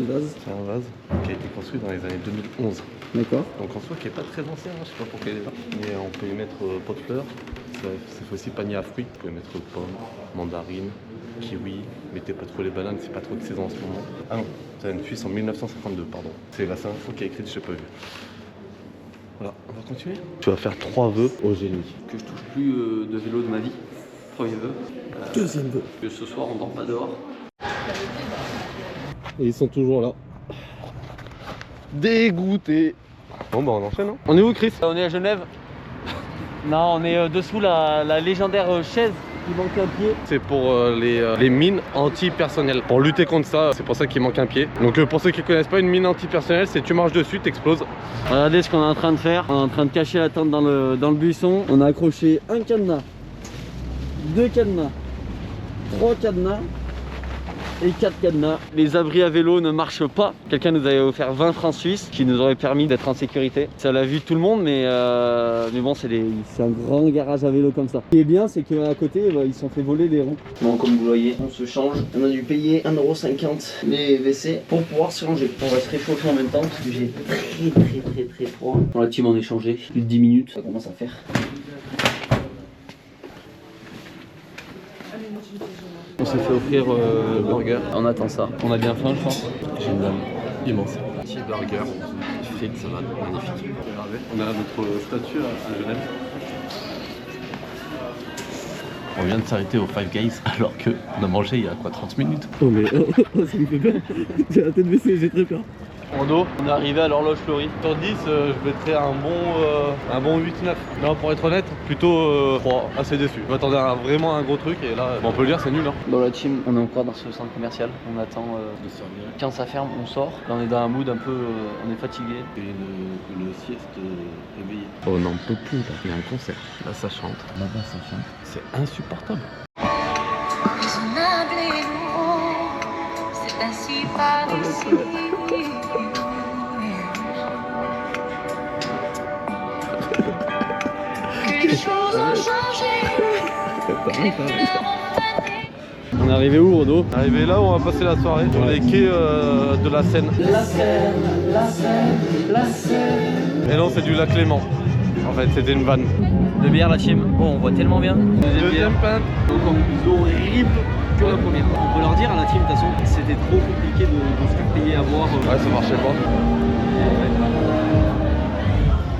vase? C'est un vase qui a été construit dans les années 2011. D'accord. Donc en soi qui est pas très ancien, hein, je sais pas pourquoi il est là. Mais on peut y mettre pot de fleurs. C'est aussi panier à fruits. Vous pouvez mettre pommes, mandarines, kiwi. Mettez pas trop les bananes, c'est pas trop de saison en ce moment. Ah non, c'est une Suisse en 1952, pardon. C'est la seule fois qui a écrit, je sais pas vu. Voilà, on va continuer. Tu vas faire 3 vœux au génie. Que je touche plus de vélo de ma vie. Premier vœu. Deuxième vœu. Que ce soir on dort pas dehors. Et ils sont toujours là. Dégoûtés. Bon bah on enchaîne, hein. On est où, Chris? On est à Genève. Non, on est dessous la légendaire chaise qui manque un pied. C'est pour les mines antipersonnelles. Pour lutter contre ça, c'est pour ça qu'il manque un pied. Donc pour ceux qui connaissent pas, une mine antipersonnelle, c'est tu marches dessus, t'exploses. Regardez ce qu'on est en train de faire. On est en train de cacher la tente dans le buisson. On a accroché un cadenas, 2 cadenas, 3 cadenas et 4 cadenas. Les abris à vélo ne marchent pas. Quelqu'un nous avait offert 20 francs suisses qui nous aurait permis d'être en sécurité. Ça l'a vu tout le monde, mais bon, c'est un grand garage à vélo comme ça. Ce qui est bien, c'est qu'à côté, ils se sont fait voler des ronds. Bon, comme vous le voyez, on se change. On a dû payer 1,50 € les WC pour pouvoir se ranger. On va se réchauffer en même temps parce que j'ai très froid. Bon, la team en échangé. Plus de 10 minutes, ça commence à faire. On s'est fait offrir le burger. On attend ça. On a bien faim, je pense. J'ai une dalle immense. Petit burger, frites, salade, magnifique. On a notre statue à Genève. On vient de s'arrêter au Five Guys alors qu'on a mangé il y a quoi, 30 minutes. Oh mais ça me fait peur. J'ai la tête baissée, j'ai très peur. Rondo, on est arrivé à l'horloge fleurie. Sur 10, je mettrais un bon 8-9. Non, pour être honnête, plutôt 3. Assez déçu. Je m'attendais à vraiment un gros truc et là, on peut le dire, c'est nul. Hein. Dans la team, on est encore dans ce centre commercial. On attend quand ça ferme, on sort. Là, on est dans un mood un peu. On est fatigué. Et le sieste réveillé. On n'en peut plus là. Il y a un concert. Là, ça chante. Là-bas, ça chante. C'est insupportable. Raisonnable et lourd, c'est ainsi par ici. Que les choses ont changé, les fleurs ont fané. On est arrivé où, Rodo? Arrivé là où on va passer la soirée, sur les quais de la Seine. La Seine, la Seine, la Seine. Et non, c'est du lac Léman. En fait, c'était une vanne. De bière, la team. Bon, on voit tellement bien. Deuxième pinte. Encore plus horrible que la première. On peut leur dire à la team, de toute façon, c'était trop compliqué de se faire payer à boire. Ouais, ça marchait pas.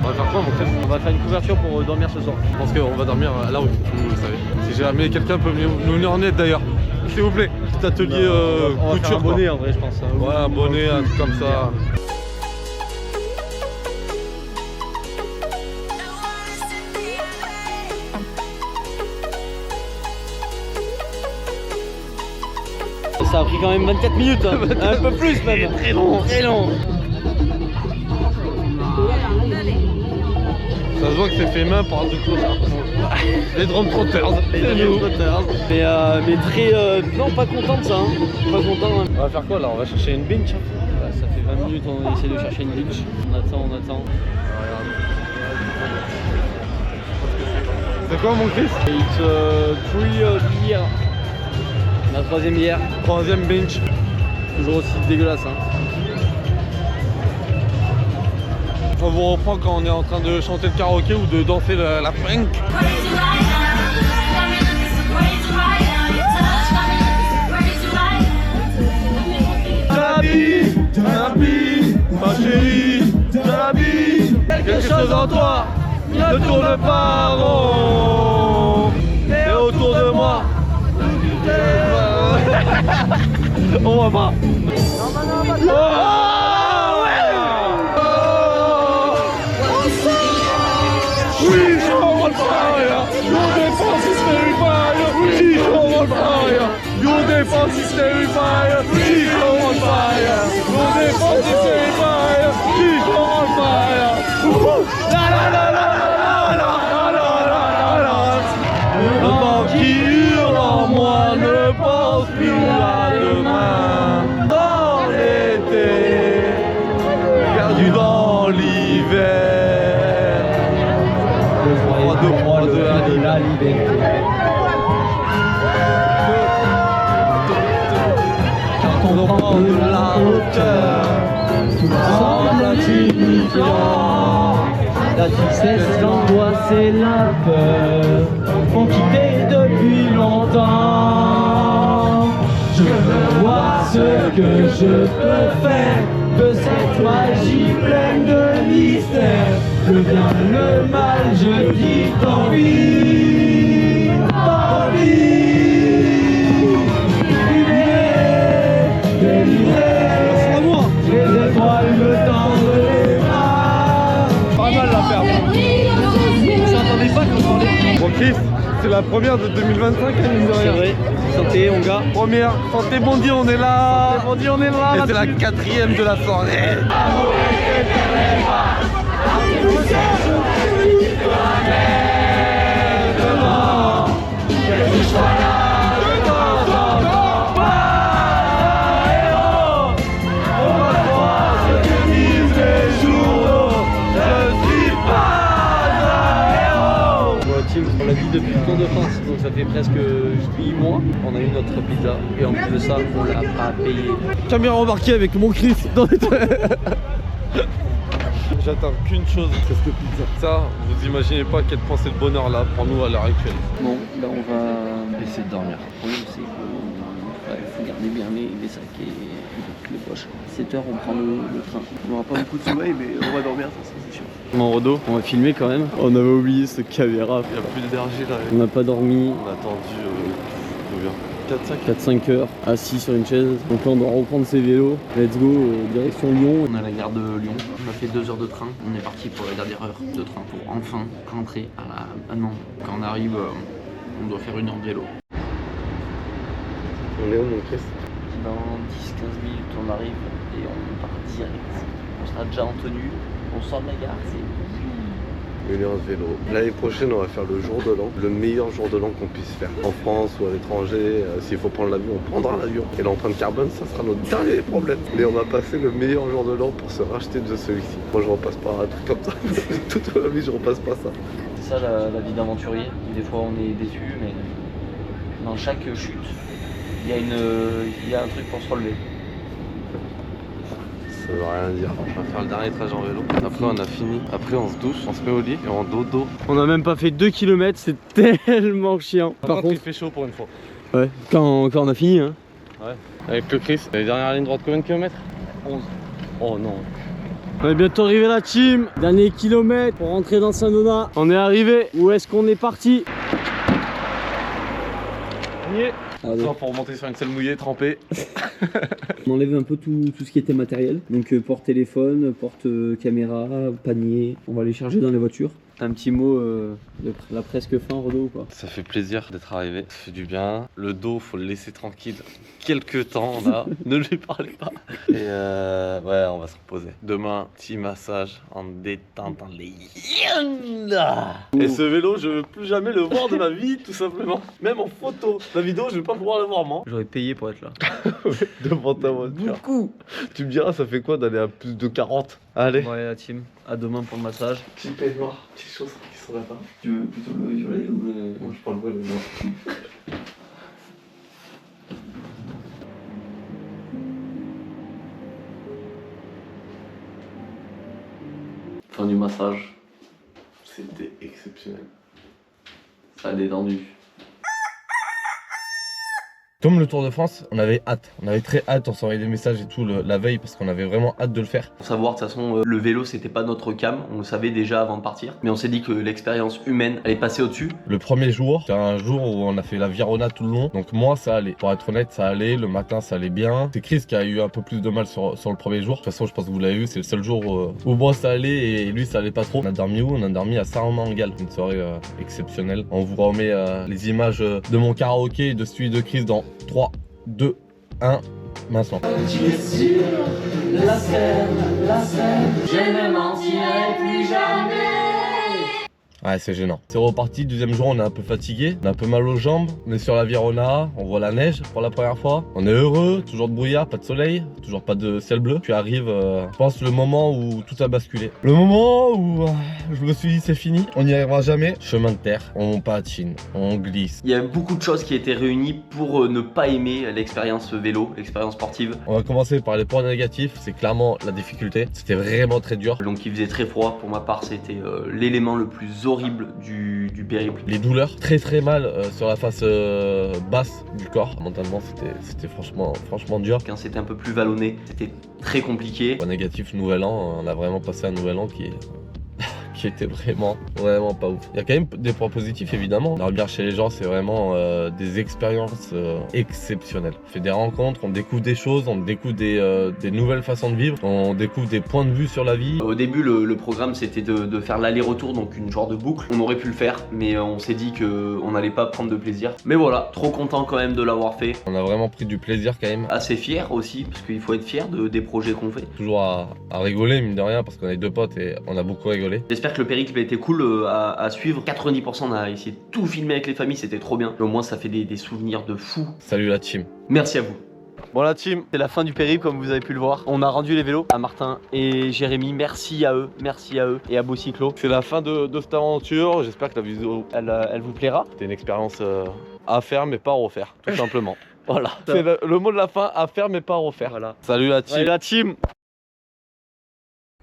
On va faire quoi, mon frère? On va faire une couverture pour dormir ce soir. Je pense qu'on va dormir à la rue, vous le savez. Si jamais quelqu'un peut nous venir en aide d'ailleurs, s'il vous plaît. Petit atelier on va couture. faire un bonnet en vrai, je pense. Ouais, un bonnet, un truc comme ça. Ça a pris quand même 24 minutes, hein. Un peu plus même. Très long, très long. Ça se voit que c'est fait main par deux clochards. Les drone trotters. Mais très... non, pas content de ça. Hein. Pas content. Hein. On va faire quoi là? On va chercher une bench. Ouais, ça fait 20 minutes on essaie de chercher une bench. On attend. C'est quoi mon Chris? It's 3 beer. La troisième bière. Troisième bench. Toujours aussi dégueulasse. Hein. On vous reprend quand on est en train de chanter le karaoké ou de danser la funk. Jalabi, ma chérie, Jalabi, quelque chose en toi ne tourne pas rond. Et autour de moi, on va pas. We show on fire, your defense is terrified. We show on fire, your defense is terrified. We show on fire, your defense is terrified. We show on fire. La la la la la la la la. Le vent qui hurle en moi ne pense plus à demain. Dans l'été, perdu dans l'hiver. De la liberté. Quand on prend de la hauteur, tout semble insignifiant. La tristesse, l'angoisse et la peur m'ont quitté depuis longtemps. Je veux voir ce que je peux faire de cette magie pleine de mystère. Le bien, le mal, je dis tant pis, tant pis. Délivré, les étoiles me tendent les bras. Pas mal la perte. On s'entendait pas quand on parlait. Bon Chris, c'est la première de 2025, hein, mine de rien. C'est vrai. Santé, on gars. Première, santé Bondy, on est là. Santé Bondy, on est là. Et c'est la quatrième de la soirée. On l'a dit depuis le Tour de France, donc ça fait presque 8 mois. On a eu notre pizza et en plus de ça, on l'a pas payé. Caméra embarquée avec mon Chris dans les J'attends qu'une chose, c'est cette pizza. Ça, vous imaginez pas à quel point c'est le bonheur là pour nous à l'heure actuelle. Bon, là on va essayer de dormir. Le problème c'est qu'il faut garder bien les sacs et les poches. 7h on prend le train. On n'aura pas beaucoup de sommeil mais on va dormir, ça c'est sûr. Mon Rodo, on va filmer quand même. On avait oublié ce caméra. Il n'y a plus d'énergie là. On n'a pas dormi. On a attendu combien 4-5 heures assis sur une chaise. Donc là on doit reprendre ses vélos. Let's go, direction Lyon. On est à la gare de Lyon. On a fait 2 heures de train. On est parti pour la dernière heure de train pour enfin rentrer à Nantes. Quand on arrive, on doit faire 1 heure de vélo. On est où mon Chris? Dans 10-15 minutes on arrive et on part direct. On sera déjà en tenue. On sort de la gare, c'est 1 heure de vélo. L'année prochaine, on va faire le jour de l'an, le meilleur jour de l'an qu'on puisse faire. En France ou à l'étranger, s'il faut prendre l'avion, on prendra l'avion. Et l'empreinte carbone, ça sera notre dernier problème. Mais on va passer le meilleur jour de l'an pour se racheter de celui-ci. Moi, je repasse pas un truc comme ça. Toute ma vie, je repasse pas ça. C'est ça la vie d'aventurier. Des fois, on est déçu, mais dans chaque chute, il y a un truc pour se relever. Ça veut rien dire. On va faire le dernier trajet en vélo. Après on a fini. Après on se douche, on se met au lit et on dodo. On a même pas fait 2 km, c'est tellement chiant. Par contre il fait chaud pour une fois. Ouais, quand on a fini hein. Ouais. Avec le Chris, les dernières lignes droites combien de kilomètres? 11. Oh non. On est bientôt arrivé la team. Dernier kilomètre pour rentrer dans Saint-Donat. On est arrivé. Où est-ce qu'on est parti? Ça pour remonter sur une selle mouillée, trempée. On enlève un peu tout ce qui était matériel. Donc porte-téléphone, porte-caméra, panier. On va les charger dans les voitures. Un petit mot de la presque fin, Renaud, ou pas? Ça fait plaisir d'être arrivé, ça fait du bien. Le dos, faut le laisser tranquille quelques temps là. Ne lui parlez pas. Et ouais, on va se reposer. Demain, petit massage en détente, en légende. Et ce vélo, je veux plus jamais le voir de ma vie, tout simplement. Même en photo. La vidéo, je vais pas pouvoir le voir, moi. J'aurais payé pour être là. Devant ta voiture. Beaucoup. Tu me diras, ça fait quoi d'aller à plus de 40? Allez. Ouais, la team. À demain pour le massage. Petit peignoir, petites choses qui sont là-bas. Tu veux plutôt le violet ou le... Moi, je prends le violet, moi. Fin du massage. C'était exceptionnel. Ça a détendu. Comme le Tour de France, on avait hâte. On avait très hâte, on s'envoyait des messages et tout la veille parce qu'on avait vraiment hâte de le faire. Pour savoir, de toute façon, le vélo, c'était pas notre cam. On le savait déjà avant de partir. Mais on s'est dit que l'expérience humaine allait passer au-dessus. Le premier jour, c'était un jour où on a fait la Virona tout le long. Donc moi, ça allait. Pour être honnête, ça allait. Le matin, ça allait bien. C'est Chris qui a eu un peu plus de mal sur le premier jour. De toute façon, je pense que vous l'avez vu, c'est le seul jour où moi, ça allait et lui, ça allait pas trop. On a dormi où? On a dormi à Saint-Romain-en-Galles. Une soirée exceptionnelle. On vous remet les images de mon karaoké et de celui de Chris dans 3, 2, 1, maintenant. Tu es sur la scène, je ne mentirai plus jamais. Ouais, c'est gênant. C'est reparti, deuxième jour, on est un peu fatigué, on a un peu mal aux jambes. On est sur la Virona, on voit la neige pour la première fois. On est heureux, toujours de brouillard, pas de soleil, toujours pas de ciel bleu. Puis arrive, je pense, le moment où tout a basculé. Le moment où je me suis dit c'est fini, on n'y arrivera jamais. Chemin de terre, on patine, on glisse. Il y a beaucoup de choses qui étaient réunies pour ne pas aimer l'expérience vélo, l'expérience sportive. On va commencer par les points négatifs, c'est clairement la difficulté. C'était vraiment très dur. Donc il faisait très froid, pour ma part c'était l'élément le plus horrible du périple. Les douleurs, très mal sur la face basse du corps. Mentalement c'était franchement dur. Quand c'était un peu plus vallonné, c'était très compliqué. Point négatif, nouvel an, on a vraiment passé un nouvel an qui était vraiment pas ouf. Il y a quand même des points positifs évidemment. La bière chez les gens, c'est vraiment des expériences exceptionnelles. On fait des rencontres, on découvre des choses, on découvre des nouvelles façons de vivre, on découvre des points de vue sur la vie. Au début, le programme c'était de faire l'aller-retour, donc une genre de boucle. On aurait pu le faire, mais on s'est dit qu'on n'allait pas prendre de plaisir. Mais voilà, trop content quand même de l'avoir fait. On a vraiment pris du plaisir quand même. Assez fier aussi, parce qu'il faut être fier des projets qu'on fait. Toujours à rigoler, mine de rien, parce qu'on est deux potes et on a beaucoup rigolé. J'espère que le périple a été cool à suivre. 90% on a essayé de tout filmer avec les familles, c'était trop bien. Au moins ça fait des souvenirs de fou. Salut la team. Merci à vous. Bon la team, c'est la fin du périple comme vous avez pu le voir. On a rendu les vélos à Martin et Jérémy. Merci à eux et à Beau Cyclo. C'est la fin de cette aventure. J'espère que la vidéo Elle vous plaira. c'était une expérience à faire mais pas à refaire, tout simplement. Voilà. C'est le mot de la fin, à faire mais pas à refaire. Voilà. Salut la team. Salut la team.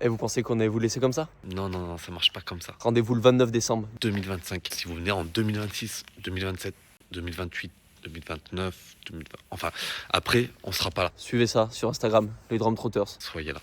Et vous pensez qu'on allait vous laisser comme ça? Non, ça marche pas comme ça. Rendez-vous le 29 décembre. 2025. Si vous venez en 2026, 2027, 2028, 2029, 2020... Enfin, après, on sera pas là. Suivez ça sur Instagram, les Drum Trotters. Soyez là.